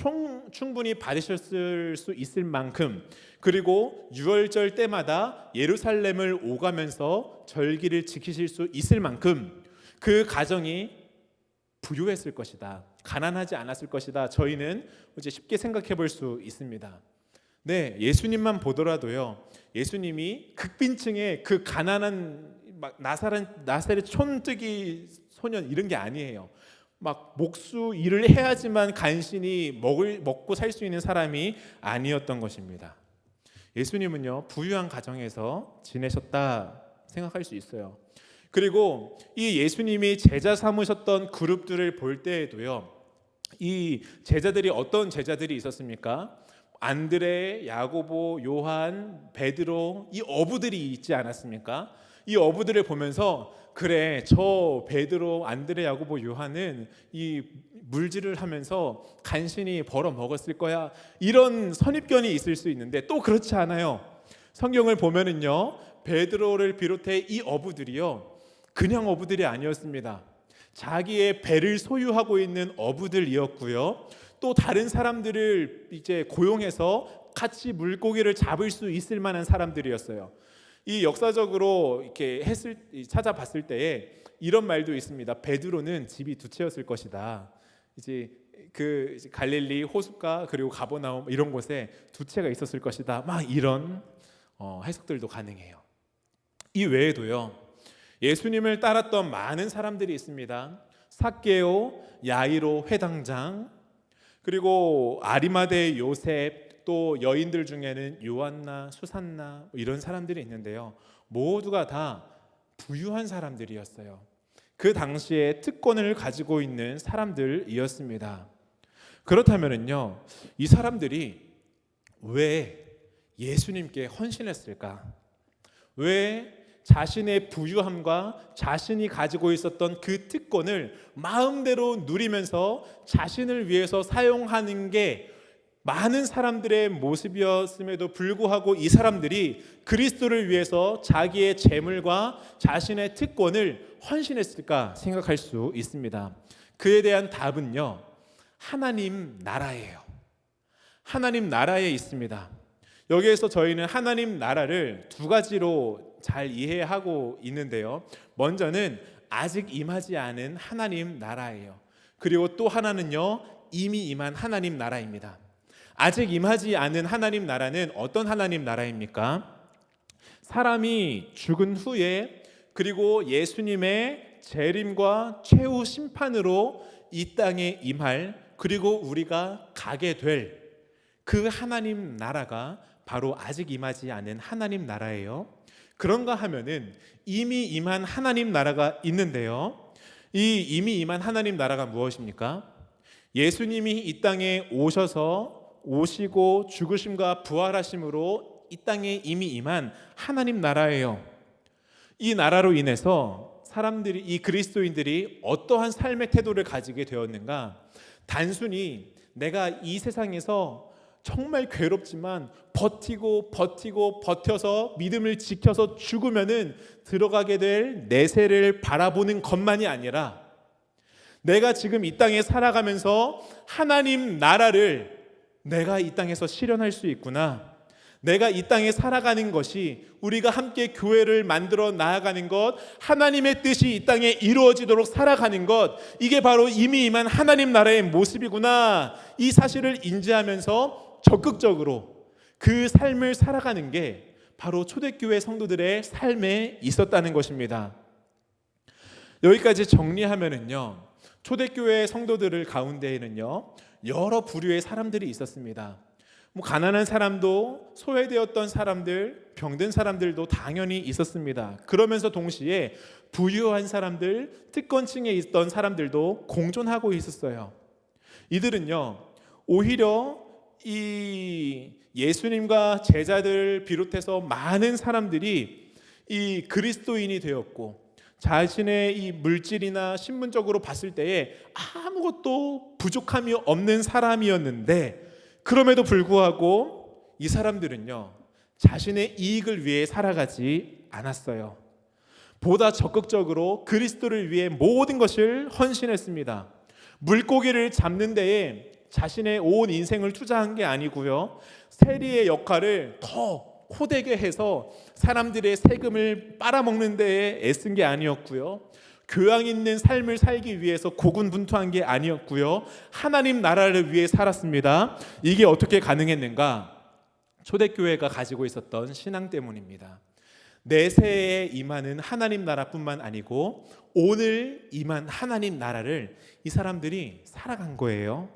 충분히 받으셨을 수 있을 만큼, 그리고 유월절 때마다 예루살렘을 오가면서 절기를 지키실 수 있을 만큼 그 가정이 부유했을 것이다, 가난하지 않았을 것이다, 저희는 이제 쉽게 생각해 볼 수 있습니다. 네, 예수님만 보더라도요, 예수님이 극빈층의 그 가난한 나사렛 촌뜨기 소년 이런 게 아니에요. 막 목수 일을 해야지만 간신히 먹고 살 수 있는 사람이 아니었던 것입니다. 예수님은요, 부유한 가정에서 지내셨다 생각할 수 있어요. 그리고 이 예수님이 제자 삼으셨던 그룹들을 볼 때에도요, 이 제자들이 어떤 제자들이 있었습니까? 안드레, 야고보, 요한, 베드로, 이 어부들이 있지 않았습니까? 이 어부들을 보면서, 그래, 저 베드로, 안드레, 야고보, 요한은 이 물질을 하면서 간신히 벌어 먹었을 거야, 이런 선입견이 있을 수 있는데 또 그렇지 않아요. 성경을 보면은요, 베드로를 비롯해 이 어부들이요, 그냥 어부들이 아니었습니다. 자기의 배를 소유하고 있는 어부들이었고요, 또 다른 사람들을 이제 고용해서 같이 물고기를 잡을 수 있을 만한 사람들이었어요. 이 역사적으로 이렇게 찾아봤을 때에 이런 말도 있습니다. 베드로는 집이 두 채였을 것이다. 이제 그 갈릴리 호숫가 그리고 가버나움 이런 곳에 두 채가 있었을 것이다. 막 이런 해석들도 가능해요. 이 외에도요, 예수님을 따랐던 많은 사람들이 있습니다. 삭개오, 야이로 회당장, 그리고 아리마대 요셉, 또 여인들 중에는 요한나, 수산나 이런 사람들이 있는데요, 모두가 다 부유한 사람들이었어요. 그 당시에 특권을 가지고 있는 사람들이었습니다. 그렇다면요, 이 사람들이 왜 예수님께 헌신했을까? 왜 자신의 부유함과 자신이 가지고 있었던 그 특권을 마음대로 누리면서 자신을 위해서 사용하는 게 많은 사람들의 모습이었음에도 불구하고 이 사람들이 그리스도를 위해서 자기의 재물과 자신의 특권을 헌신했을까 생각할 수 있습니다. 그에 대한 답은요, 하나님 나라예요. 하나님 나라에 있습니다. 여기에서 저희는 하나님 나라를 두 가지로 잘 이해하고 있는데요. 먼저는 아직 임하지 않은 하나님 나라예요. 그리고 또 하나는요, 이미 임한 하나님 나라입니다. 아직 임하지 않은 하나님 나라는 어떤 하나님 나라입니까? 사람이 죽은 후에 그리고 예수님의 재림과 최후 심판으로 이 땅에 임할, 그리고 우리가 가게 될 그 하나님 나라가 바로 아직 임하지 않은 하나님 나라예요. 그런가 하면은 이미 임한 하나님 나라가 있는데요. 이 이미 임한 하나님 나라가 무엇입니까? 예수님이 이 땅에 오시고 죽으심과 부활하심으로 이 땅에 이미 임한 하나님 나라예요. 이 나라로 인해서 사람들이, 이 그리스도인들이 어떠한 삶의 태도를 가지게 되었는가? 단순히 내가 이 세상에서 정말 괴롭지만 버텨서 믿음을 지켜서 죽으면은 들어가게 될 내세를 바라보는 것만이 아니라, 내가 지금 이 땅에 살아가면서 하나님 나라를 내가 이 땅에서 실현할 수 있구나, 내가 이 땅에 살아가는 것이, 우리가 함께 교회를 만들어 나아가는 것, 하나님의 뜻이 이 땅에 이루어지도록 살아가는 것, 이게 바로 이미 임한 하나님 나라의 모습이구나, 이 사실을 인지하면서 적극적으로 그 삶을 살아가는 게 바로 초대교회 성도들의 삶에 있었다는 것입니다. 여기까지 정리하면은요, 초대교회 성도들 가운데에는요, 여러 부류의 사람들이 있었습니다. 가난한 사람도, 소외되었던 사람들, 병든 사람들도 당연히 있었습니다. 그러면서 동시에 부유한 사람들, 특권층에 있던 사람들도 공존하고 있었어요. 이들은요, 오히려 이 예수님과 제자들 비롯해서 많은 사람들이 이 그리스도인이 되었고, 자신의 이 물질이나 신분적으로 봤을 때에 아무것도 부족함이 없는 사람이었는데, 그럼에도 불구하고 이 사람들은요, 자신의 이익을 위해 살아가지 않았어요. 보다 적극적으로 그리스도를 위해 모든 것을 헌신했습니다. 물고기를 잡는 데에 자신의 온 인생을 투자한 게 아니고요, 세리의 역할을 더 호되게 해서 사람들의 세금을 빨아먹는 데에 애쓴 게 아니었고요, 교양 있는 삶을 살기 위해서 고군분투한 게 아니었고요, 하나님 나라를 위해 살았습니다. 이게 어떻게 가능했는가? 초대교회가 가지고 있었던 신앙 때문입니다. 내세에 임하는 하나님 나라뿐만 아니고 오늘 임한 하나님 나라를 이 사람들이 살아간 거예요.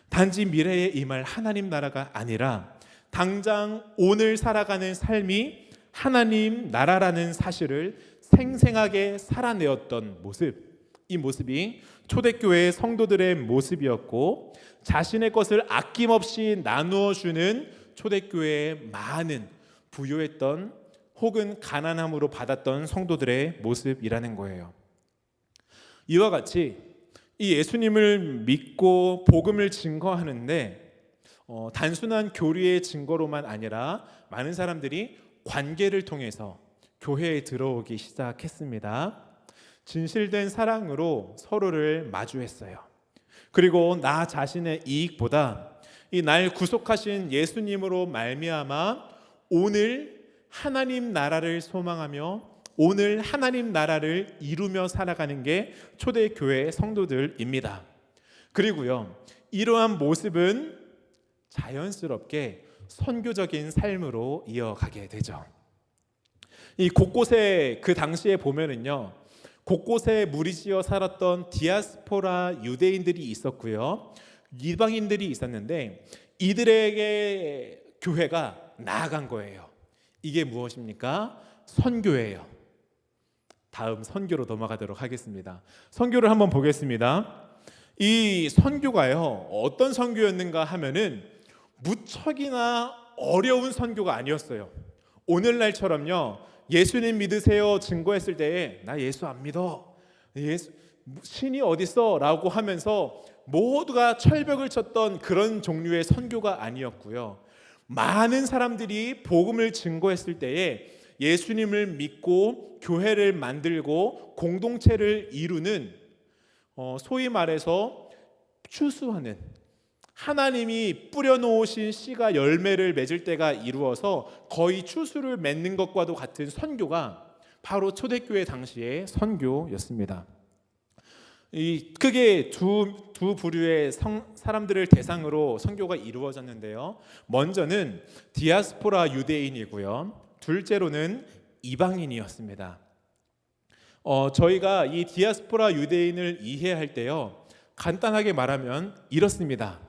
단지 미래에 임할 하나님 나라가 아니라 당장 오늘 살아가는 삶이 하나님 나라라는 사실을 생생하게 살아내었던 모습, 이 모습이 초대교회의 성도들의 모습이었고, 자신의 것을 아낌없이 나누어 주는 초대교회의 많은 부유했던 혹은 가난함으로 받았던 성도들의 모습이라는 거예요. 이와 같이 이 예수님을 믿고 복음을 증거하는데 단순한 교리의 증거로만 아니라 많은 사람들이 관계를 통해서 교회에 들어오기 시작했습니다. 진실된 사랑으로 서로를 마주했어요. 그리고 나 자신의 이익보다 이 날 구속하신 예수님으로 말미암아 오늘 하나님 나라를 소망하며 오늘 하나님 나라를 이루며 살아가는 게 초대교회 성도들입니다. 그리고요, 이러한 모습은 자연스럽게 선교적인 삶으로 이어가게 되죠. 이 곳곳에, 그 당시에 보면은요, 곳곳에 무리지어 살았던 디아스포라 유대인들이 있었고요, 이방인들이 있었는데 이들에게 교회가 나아간 거예요. 이게 무엇입니까? 선교예요. 다음 선교로 넘어가도록 하겠습니다. 선교를 한번 보겠습니다. 이 선교가요, 어떤 선교였는가 하면은 무척이나 어려운 선교가 아니었어요. 오늘날처럼요, 예수님 믿으세요 증거했을 때에 나 예수 안 믿어, 신이 어딨어 라고 하면서 모두가 철벽을 쳤던 그런 종류의 선교가 아니었고요. 많은 사람들이 복음을 증거했을 때에 예수님을 믿고 교회를 만들고 공동체를 이루는, 소위 말해서 추수하는, 하나님이 뿌려놓으신 씨가 열매를 맺을 때가 이루어서 거의 추수를 맺는 것과도 같은 선교가 바로 초대교회 당시의 선교였습니다. 이 크게 두 부류의 사람들을 대상으로 선교가 이루어졌는데요. 먼저는 디아스포라 유대인이고요. 둘째로는 이방인이었습니다. 저희가 이 디아스포라 유대인을 이해할 때요, 간단하게 말하면 이렇습니다.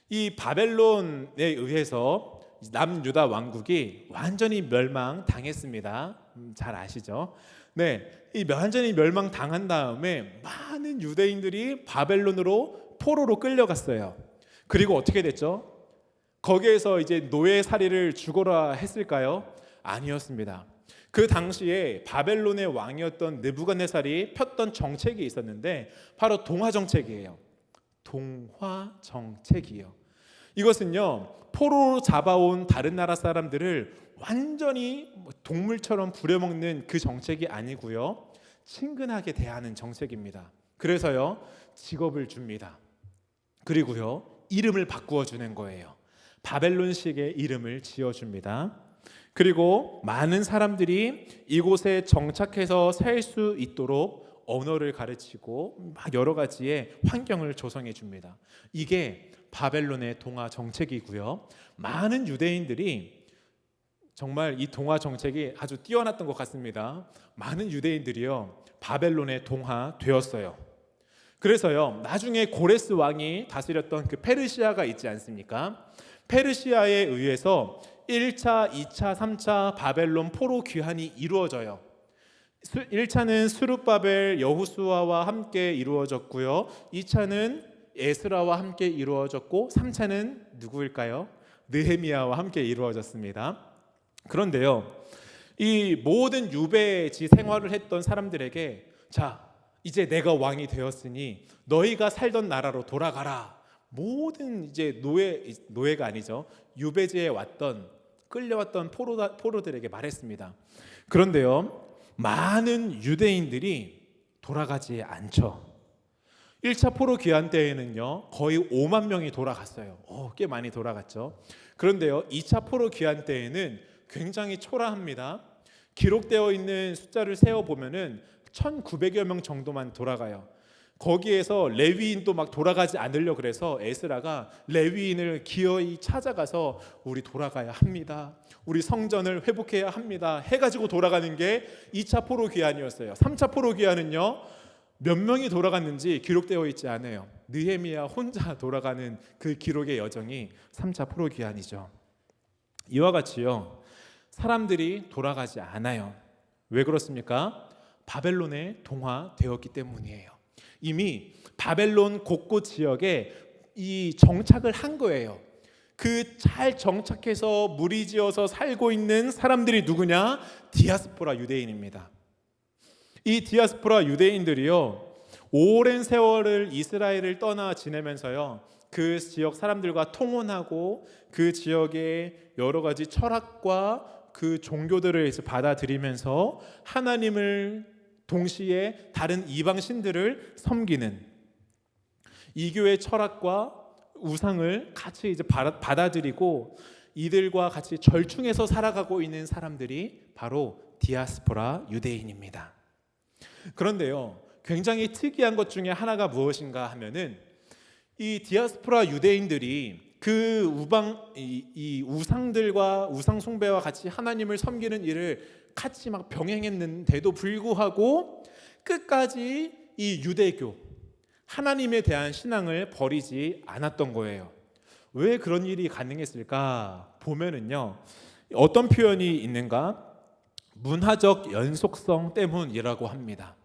이 바벨론에 의해서 남유다 왕국이 완전히 멸망당했습니다. 잘 아시죠? 네, 이 완전히 멸망당한 다음에 많은 유대인들이 바벨론으로 포로로 끌려갔어요. 그리고 어떻게 됐죠? 거기에서 이제 노예살이를 죽어라 했을까요? 아니었습니다. 그 당시에 바벨론의 왕이었던 느부갓네살이 폈던 정책이 있었는데 바로 동화 정책이에요. 동화 정책이요. 이것은요, 포로로 잡아온 다른 나라 사람들을 완전히 동물처럼 부려먹는 그 정책이 아니고요, 친근하게 대하는 정책입니다. 그래서요, 직업을 줍니다. 그리고요, 이름을 바꾸어 주는 거예요. 바벨론식의 이름을 지어줍니다. 그리고 많은 사람들이 이곳에 정착해서 살 수 있도록 언어를 가르치고 막 여러 가지의 환경을 조성해 줍니다. 이게 바벨론의 동화 정책이고요. 많은 유대인들이 정말 이 동화 정책이 아주 뛰어났던 것 같습니다. 많은 유대인들이요, 바벨론의 동화되었어요. 그래서요, 나중에 고레스 왕이 다스렸던 그 페르시아가 있지 않습니까? 페르시아에 의해서 1차, 2차, 3차 바벨론 포로 귀환이 이루어져요. 1차는 스룹바벨 여호수아와 함께 이루어졌고요. 2차는 에스라와 함께 이루어졌고 3차는 누구일까요? 느헤미야와 함께 이루어졌습니다. 그런데요, 이 모든 유배지 생활을 했던 사람들에게 자, 이제 내가 왕이 되었으니 너희가 살던 나라로 돌아가라. 모든 이제 노예가 아니죠, 유배지에 왔던 끌려왔던 포로들에게 말했습니다. 그런데요, 많은 유대인들이 돌아가지 않죠. 1차 포로 귀환 때에는요, 거의 5만 명이 돌아갔어요. 꽤 많이 돌아갔죠. 그런데요, 2차 포로 귀환 때에는 굉장히 초라합니다. 기록되어 있는 숫자를 세어보면은 1900여 명 정도만 돌아가요. 거기에서 레위인도 막 돌아가지 않으려 그래서 에스라가 레위인을 기어이 찾아가서 우리 돌아가야 합니다, 우리 성전을 회복해야 합니다 해가지고 돌아가는 게 2차 포로 귀환이었어요. 3차 포로 귀환은요, 몇 명이 돌아갔는지 기록되어 있지 않아요. 느헤미야 혼자 돌아가는 그 기록의 여정이 3차 포로 귀환이죠. 이와 같이요, 사람들이 돌아가지 않아요. 왜 그렇습니까? 바벨론에 동화되었기 때문이에요. 이미 바벨론 곳곳 지역에 이 정착을 한 거예요. 그 잘 정착해서 무리지어서 살고 있는 사람들이 누구냐? 디아스포라 유대인입니다. 이 디아스포라 유대인들이요, 오랜 세월을 이스라엘을 떠나 지내면서요, 그 지역 사람들과 통혼하고 그 지역의 여러 가지 철학과 그 종교들을 받아들이면서 하나님을 동시에 다른 이방 신들을 섬기는 이교의 철학과 우상을 같이 이제 받아들이고 이들과 같이 절충해서 살아가고 있는 사람들이 바로 디아스포라 유대인입니다. 그런데요, 굉장히 특이한 것 중에 하나가 무엇인가 하면은 이 디아스포라 유대인들이 그 이 우상들과 우상 숭배와 같이 하나님을 섬기는 일을 같이 막 병행했는데도 불구하고 끝까지 이 유대교 하나님에 대한 신앙을 버리지 않았던 거예요. 왜 그런 일이 가능했을까 보면은요, 어떤 표현이 있는가? 문화적 연속성 때문이라고 합니다.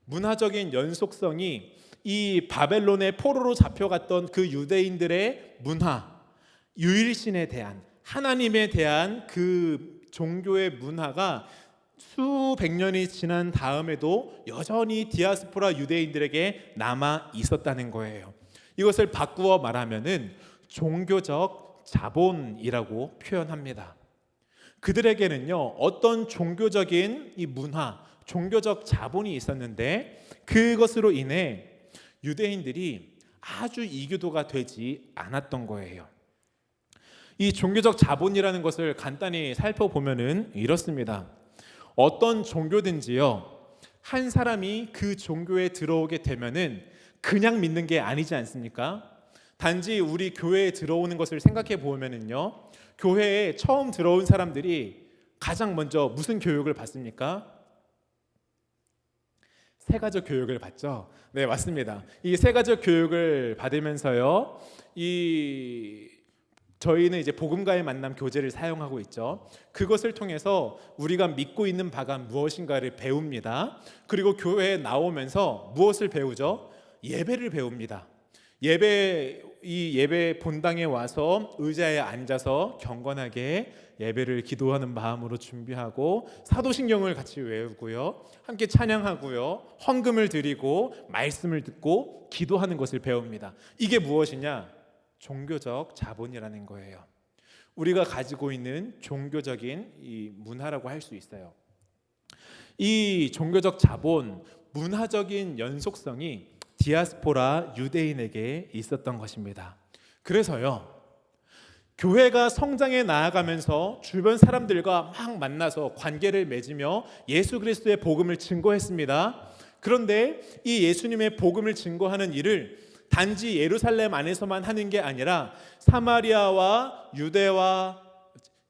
문화적인 연속성이 이 바벨론의 포로로 잡혀갔던 그 유대인들의 문화, 유일신에 대한, 하나님에 대한 그 종교의 문화가 수백 년이 지난 다음에도 여전히 디아스포라 유대인들에게 남아 있었다는 거예요. 이것을 바꾸어 말하면은 종교적 자본이라고 표현합니다. 그들에게는요, 어떤 종교적인 이 문화, 종교적 자본이 있었는데 그것으로 인해 유대인들이 아주 이교도가 되지 않았던 거예요. 이 종교적 자본이라는 것을 간단히 살펴보면은 이렇습니다. 어떤 종교든지요, 한 사람이 그 종교에 들어오게 되면은 그냥 믿는 게 아니지 않습니까? 단지 우리 교회에 들어오는 것을 생각해 보면은요, 교회에 처음 들어온 사람들이 가장 먼저 무슨 교육을 받습니까? 세가족 교육을 받죠. 네, 맞습니다. 이 세가족 교육을 받으면서요, 저희는 이제 복음과의 만남 교재를 사용하고 있죠. 그것을 통해서 우리가 믿고 있는 바가 무엇인가를 배웁니다. 그리고 교회에 나오면서 무엇을 배우죠? 예배를 배웁니다. 예배 본당에 와서 의자에 앉아서 경건하게 예배를 기도하는 마음으로 준비하고 사도신경을 같이 외우고요, 함께 찬양하고요, 헌금을 드리고 말씀을 듣고 기도하는 것을 배웁니다. 이게 무엇이냐? 종교적 자본이라는 거예요. 우리가 가지고 있는 종교적인 이 문화라고 할 수 있어요. 이 종교적 자본, 문화적인 연속성이 디아스포라 유대인에게 있었던 것입니다. 그래서요, 교회가 성장해 나아가면서 주변 사람들과 막 만나서 관계를 맺으며 예수 그리스도의 복음을 증거했습니다. 그런데 이 예수님의 복음을 증거하는 일을 단지 예루살렘 안에서만 하는 게 아니라 사마리아와 유대와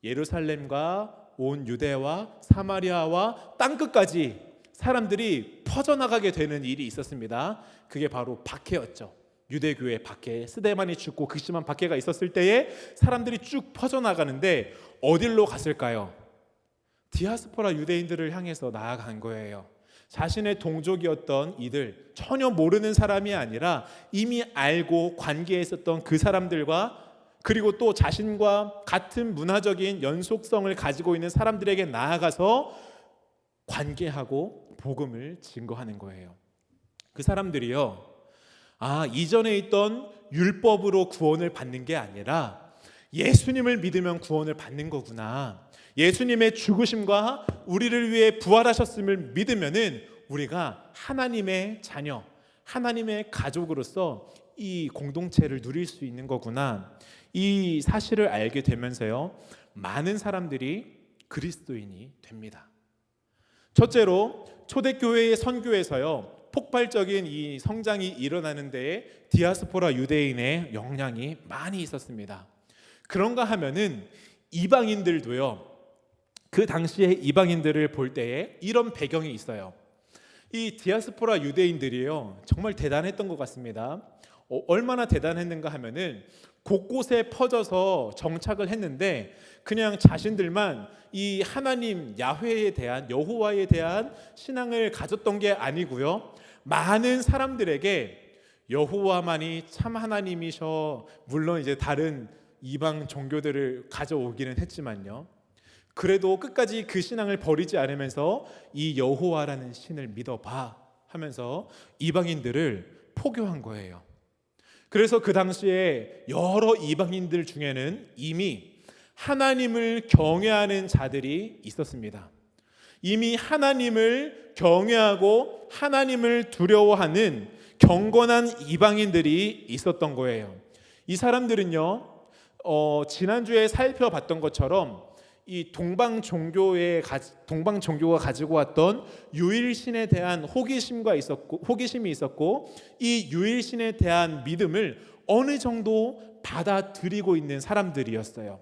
예루살렘과 온 유대와 사마리아와 땅끝까지 사람들이 퍼져나가게 되는 일이 있었습니다. 그게 바로 박해였죠. 유대교회 박해, 스데반이 죽고 극심한 박해가 있었을 때에 사람들이 쭉 퍼져나가는데 어디로 갔을까요? 디아스포라 유대인들을 향해서 나아간 거예요. 자신의 동족이었던 이들, 전혀 모르는 사람이 아니라 이미 알고 관계에 있었던 그 사람들과, 그리고 또 자신과 같은 문화적인 연속성을 가지고 있는 사람들에게 나아가서 관계하고 복음을 증거하는 거예요. 그 사람들이요, 이전에 있던 율법으로 구원을 받는 게 아니라 예수님을 믿으면 구원을 받는 거구나, 예수님의 죽으심과 우리를 위해 부활하셨음을 믿으면은 우리가 하나님의 자녀, 하나님의 가족으로서 이 공동체를 누릴 수 있는 거구나, 이 사실을 알게 되면서요, 많은 사람들이 그리스도인이 됩니다. 첫째로 초대교회의 선교에서요, 폭발적인 이 성장이 일어나는 데에 디아스포라 유대인의 영향이 많이 있었습니다. 그런가 하면은 이방인들도요, 그 당시에 이방인들을 볼 때에 이런 배경이 있어요. 이 디아스포라 유대인들이요, 정말 대단했던 것 같습니다. 얼마나 대단했는가 하면은 곳곳에 퍼져서 정착을 했는데 그냥 자신들만 이 하나님 야훼에 대한, 여호와에 대한 신앙을 가졌던 게 아니고요, 많은 사람들에게 여호와만이 참 하나님이셔, 물론 이제 다른 이방 종교들을 가져오기는 했지만요, 그래도 끝까지 그 신앙을 버리지 않으면서 이 여호와라는 신을 믿어봐 하면서 이방인들을 포교한 거예요. 그래서 그 당시에 여러 이방인들 중에는 이미 하나님을 경외하는 자들이 있었습니다. 이미 하나님을 경외하고 하나님을 두려워하는 경건한 이방인들이 있었던 거예요. 이 사람들은요, 지난주에 살펴봤던 것처럼 이 동방 종교가 가지고 왔던 유일신에 대한 호기심이 있었고 이 유일신에 대한 믿음을 어느 정도 받아들이고 있는 사람들이었어요.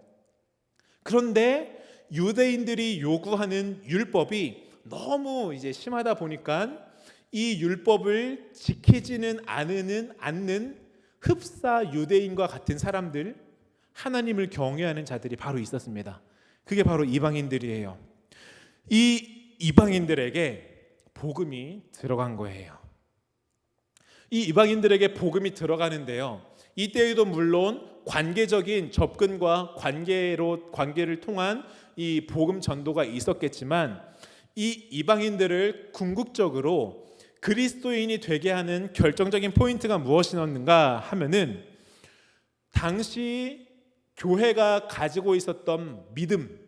그런데 유대인들이 요구하는 율법이 너무 이제 심하다 보니까 이 율법을 지키지는 않는 흡사 유대인과 같은 사람들, 하나님을 경외하는 자들이 바로 있었습니다. 그게 바로 이방인들이에요. 이 이방인들에게 복음이 들어간 거예요. 이 이방인들에게 복음이 들어가는데요, 이때에도 물론 관계적인 접근과 관계를 통한 이 복음 전도가 있었겠지만, 이 이방인들을 궁극적으로 그리스도인이 되게 하는 결정적인 포인트가 무엇이었는가 하면은, 당시 교회가 가지고 있었던 믿음,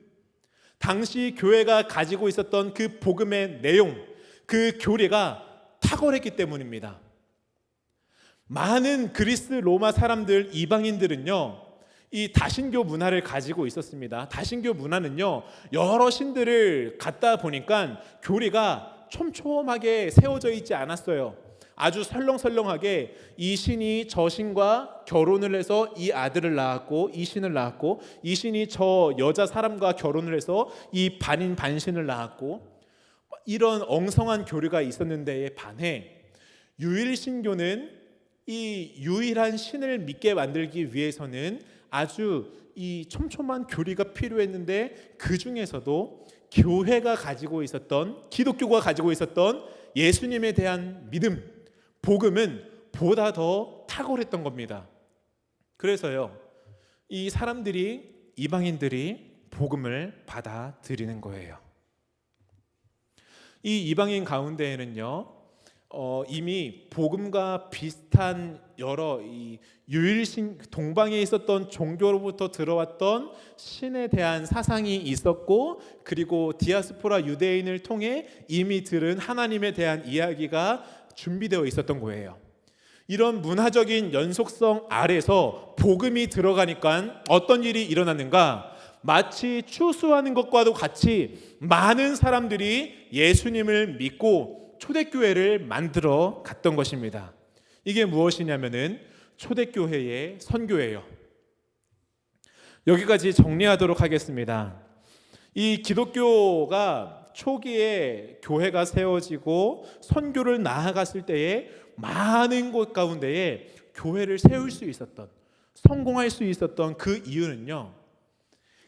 당시 교회가 가지고 있었던 그 복음의 내용, 그 교리가 탁월했기 때문입니다. 많은 그리스 로마 사람들, 이방인들은요, 이 다신교 문화를 가지고 있었습니다. 다신교 문화는요, 여러 신들을 갖다 보니까 교리가 촘촘하게 세워져 있지 않았어요. 아주 설렁설렁하게 이 신이 저 신과 결혼을 해서 이 아들을 낳았고, 이 신을 낳았고, 이 신이 저 여자 사람과 결혼을 해서 이 반인 반신을 낳았고, 이런 엉성한 교리가 있었는데에 반해 유일신교는 이 유일한 신을 믿게 만들기 위해서는 아주 이 촘촘한 교리가 필요했는데, 그 중에서도 교회가 가지고 있었던, 기독교가 가지고 있었던 예수님에 대한 믿음, 복음은 보다 더 탁월했던 겁니다. 그래서요, 이 사람들이, 이방인들이 복음을 받아들이는 거예요. 이 이방인 가운데에는요, 이미 복음과 비슷한 여러 이 유일신, 동방에 있었던 종교로부터 들어왔던 신에 대한 사상이 있었고, 그리고 디아스포라 유대인을 통해 이미 들은 하나님에 대한 이야기가 준비되어 있었던 거예요. 이런 문화적인 연속성 아래서 복음이 들어가니까 어떤 일이 일어났는가? 마치 추수하는 것과도 같이 많은 사람들이 예수님을 믿고 초대교회를 만들어 갔던 것입니다. 이게 무엇이냐면은 초대교회의 선교예요. 여기까지 정리하도록 하겠습니다. 이 기독교가 초기에 교회가 세워지고 선교를 나아갔을 때에 많은 곳 가운데에 교회를 세울 수 있었던, 성공할 수 있었던 그 이유는요,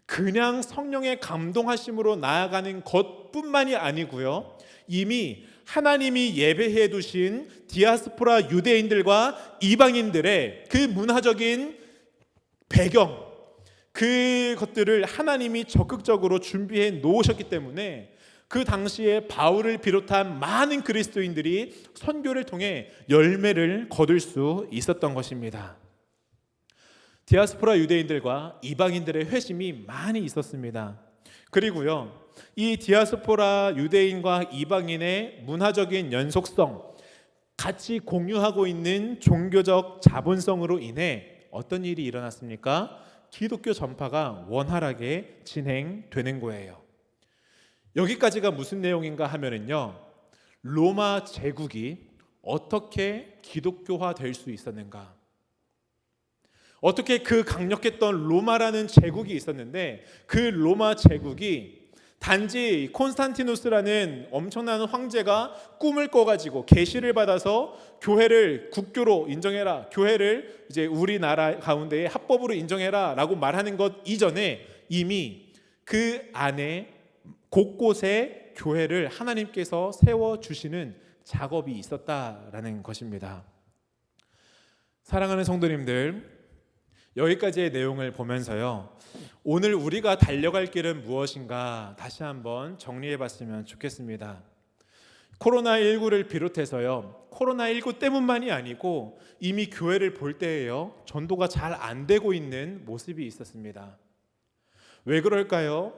그냥 성령의 감동하심으로 나아가는 것뿐만이 아니고요, 이미 하나님이 예배해 두신 디아스포라 유대인들과 이방인들의 그 문화적인 배경, 그것들을 하나님이 적극적으로 준비해 놓으셨기 때문에 그 당시에 바울을 비롯한 많은 그리스도인들이 선교를 통해 열매를 거둘 수 있었던 것입니다. 디아스포라 유대인들과 이방인들의 회심이 많이 있었습니다. 그리고요, 이 디아스포라 유대인과 이방인의 문화적인 연속성, 같이 공유하고 있는 종교적 자본성으로 인해 어떤 일이 일어났습니까? 기독교 전파가 원활하게 진행되는 거예요. 여기까지가 무슨 내용인가 하면은요, 로마 제국이 어떻게 기독교화 될 수 있었는가, 어떻게 그 강력했던 로마라는 제국이 있었는데, 그 로마 제국이 단지 콘스탄티누스라는 엄청난 황제가 꿈을 꿔가지고 계시를 받아서 교회를 국교로 인정해라, 교회를 이제 우리나라 가운데에 합법으로 인정해라 라고 말하는 것 이전에 이미 그 안에 곳곳에 교회를 하나님께서 세워주시는 작업이 있었다라는 것입니다. 사랑하는 성도님들, 여기까지의 내용을 보면서요, 오늘 우리가 달려갈 길은 무엇인가 다시 한번 정리해 봤으면 좋겠습니다. 코로나19를 비롯해서요, 코로나19 때문만이 아니고 이미 교회를 볼 때에요, 전도가 잘 안 되고 있는 모습이 있었습니다. 왜 그럴까요?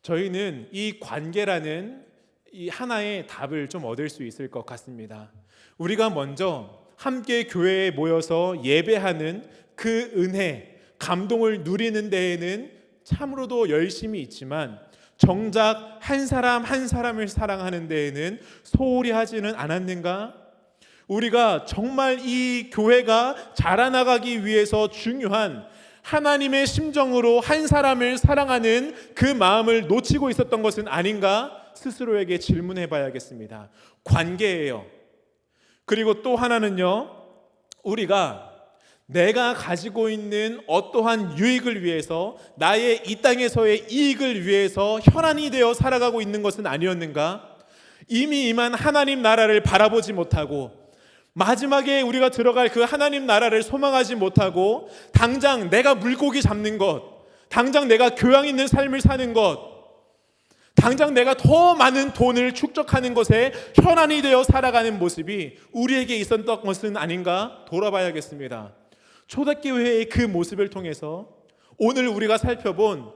저희는 이 관계라는 이 하나의 답을 좀 얻을 수 있을 것 같습니다. 우리가 먼저 함께 교회에 모여서 예배하는 그 은혜, 감동을 누리는 데에는 참으로도 열심이 있지만, 정작 한 사람 한 사람을 사랑하는 데에는 소홀히 하지는 않았는가? 우리가 정말 이 교회가 자라나가기 위해서 중요한 하나님의 심정으로 한 사람을 사랑하는 그 마음을 놓치고 있었던 것은 아닌가? 스스로에게 질문해 봐야겠습니다. 관계예요. 그리고 또 하나는요, 우리가 내가 가지고 있는 어떠한 유익을 위해서, 나의 이 땅에서의 이익을 위해서 혈안이 되어 살아가고 있는 것은 아니었는가? 이미 임한 하나님 나라를 바라보지 못하고, 마지막에 우리가 들어갈 그 하나님 나라를 소망하지 못하고, 당장 내가 물고기 잡는 것, 당장 내가 교양 있는 삶을 사는 것, 당장 내가 더 많은 돈을 축적하는 것에 혈안이 되어 살아가는 모습이 우리에게 있었던 것은 아닌가 돌아봐야겠습니다. 초대교회의 그 모습을 통해서 오늘 우리가 살펴본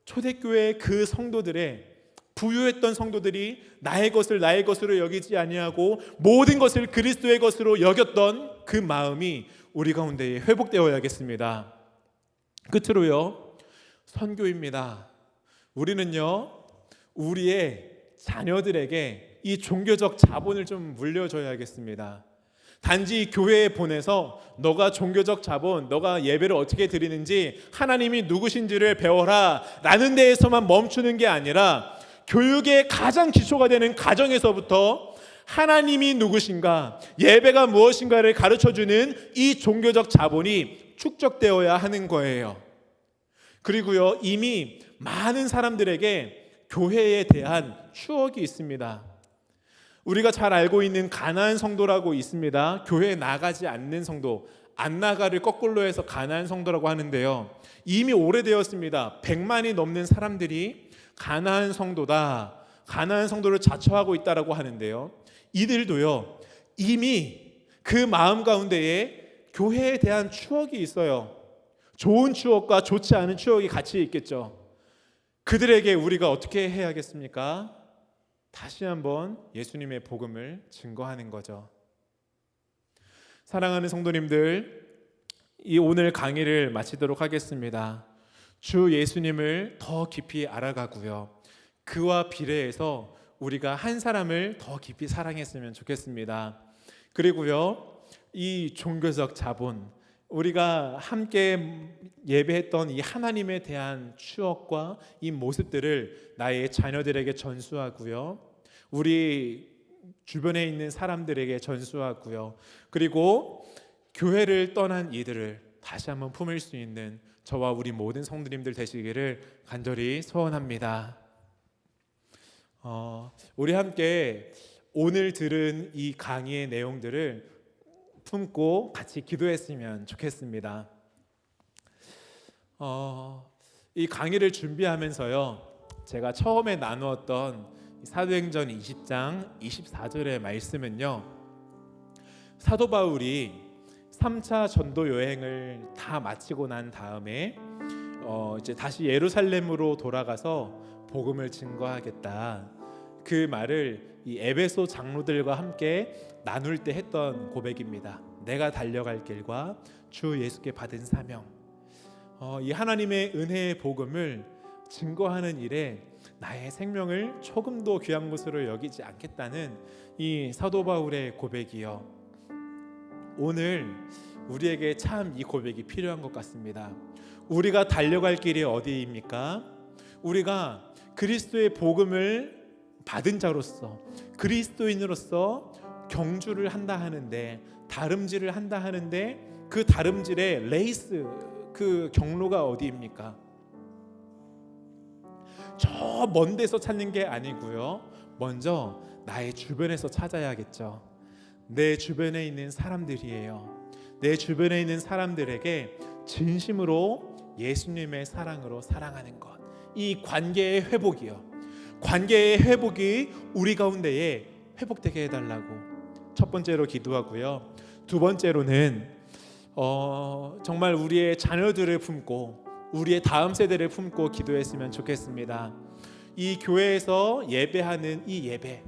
초대교회의 그 성도들의, 부유했던 성도들이 나의 것을 나의 것으로 여기지 아니하고 모든 것을 그리스도의 것으로 여겼던 그 마음이 우리 가운데 회복되어야겠습니다. 끝으로요, 선교입니다. 우리는요, 우리의 자녀들에게 이 종교적 자본을 좀 물려줘야겠습니다. 단지 교회에 보내서 너가 종교적 자본, 너가 예배를 어떻게 드리는지, 하나님이 누구신지를 배워라 라는 데에서만 멈추는 게 아니라, 교육의 가장 기초가 되는 가정에서부터 하나님이 누구신가, 예배가 무엇인가를 가르쳐주는 이 종교적 자본이 축적되어야 하는 거예요. 그리고요, 이미 많은 사람들에게 교회에 대한 추억이 있습니다. 우리가 잘 알고 있는 가나안 성도라고 있습니다. 교회에 나가지 않는 성도, 안 나가를 거꾸로 해서 가나안 성도라고 하는데요, 이미 오래되었습니다. 100만이 넘는 사람들이 가나안 성도다, 가나안 성도를 자처하고 있다라고 하는데요, 이들도요, 이미 그 마음 가운데에 교회에 대한 추억이 있어요. 좋은 추억과 좋지 않은 추억이 같이 있겠죠. 그들에게 우리가 어떻게 해야겠습니까? 다시 한번 예수님의 복음을 증거하는 거죠. 사랑하는 성도님들, 이 오늘 강의를 마치도록 하겠습니다. 주 예수님을 더 깊이 알아가고요, 그와 비례해서 우리가 한 사람을 더 깊이 사랑했으면 좋겠습니다. 그리고요, 이 종교적 자본, 우리가 함께 예배했던 이 하나님에 대한 추억과 이 모습들을 나의 자녀들에게 전수하고요, 우리 주변에 있는 사람들에게 전수하고요, 그리고 교회를 떠난 이들을 다시 한번 품을 수 있는 저와 우리 모든 성도님들 되시기를 간절히 소원합니다. 우리 함께 오늘 들은 이 강의의 내용들을 품고 같이 기도했으면 좋겠습니다. 이 강의를 준비하면서요, 제가 처음에 나누었던 사도행전 20장 24절의 말씀은요, 사도 바울이 3차 전도 여행을 다 마치고 난 다음에 이제 다시 예루살렘으로 돌아가서 복음을 증거하겠다, 그 말을 이 에베소 장로들과 함께 나눌 때 했던 고백입니다. 내가 달려갈 길과 주 예수께 받은 사명, 이 하나님의 은혜의 복음을 증거하는 일에 나의 생명을 조금도 귀한 것으로 여기지 않겠다는 이 사도 바울의 고백이요, 오늘 우리에게 참 이 고백이 필요한 것 같습니다. 우리가 달려갈 길이 어디입니까? 우리가 그리스도의 복음을 받은 자로서, 그리스도인으로서 경주를 한다 하는데, 다름질을 한다 하는데, 그 다름질의 레이스, 그 경로가 어디입니까? 저 먼 데서 찾는 게 아니고요, 먼저 나의 주변에서 찾아야겠죠. 내 주변에 있는 사람들이에요. 내 주변에 있는 사람들에게 진심으로 예수님의 사랑으로 사랑하는 것, 이 관계의 회복이요, 관계의 회복이 우리 가운데에 회복되게 해달라고 첫 번째로 기도하고요, 두 번째로는 정말 우리의 자녀들을 품고 우리의 다음 세대를 품고 기도했으면 좋겠습니다. 이 교회에서 예배하는 이 예배,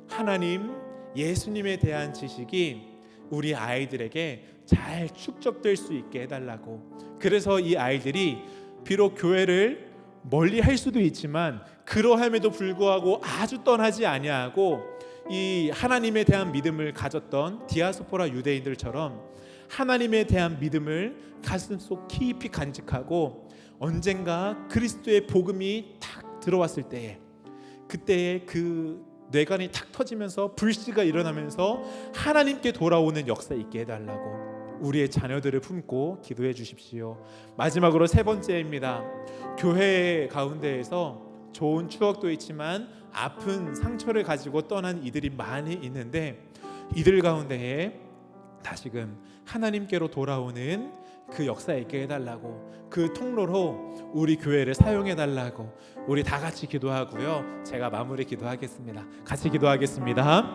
하나님, 예수님에 대한 지식이 우리 아이들에게 잘 축적될 수 있게 해달라고, 그래서 이 아이들이 비록 교회를 멀리 할 수도 있지만 그러함에도 불구하고 아주 떠나지 아니하고 이 하나님에 대한 믿음을 가졌던 디아스포라 유대인들처럼 하나님에 대한 믿음을 가슴속 깊이 간직하고, 언젠가 그리스도의 복음이 탁 들어왔을 때에, 그때에 그 뇌관이 탁 터지면서 불씨가 일어나면서 하나님께 돌아오는 역사 있게 해달라고, 우리의 자녀들을 품고 기도해 주십시오. 마지막으로 세 번째입니다. 교회 가운데에서 좋은 추억도 있지만 아픈 상처를 가지고 떠난 이들이 많이 있는데, 이들 가운데에 다시금 하나님께로 돌아오는 그 역사에 있게 해달라고, 그 통로로 우리 교회를 사용해달라고 우리 다 같이 기도하고요. 제가 마무리 기도하겠습니다. 같이 기도하겠습니다.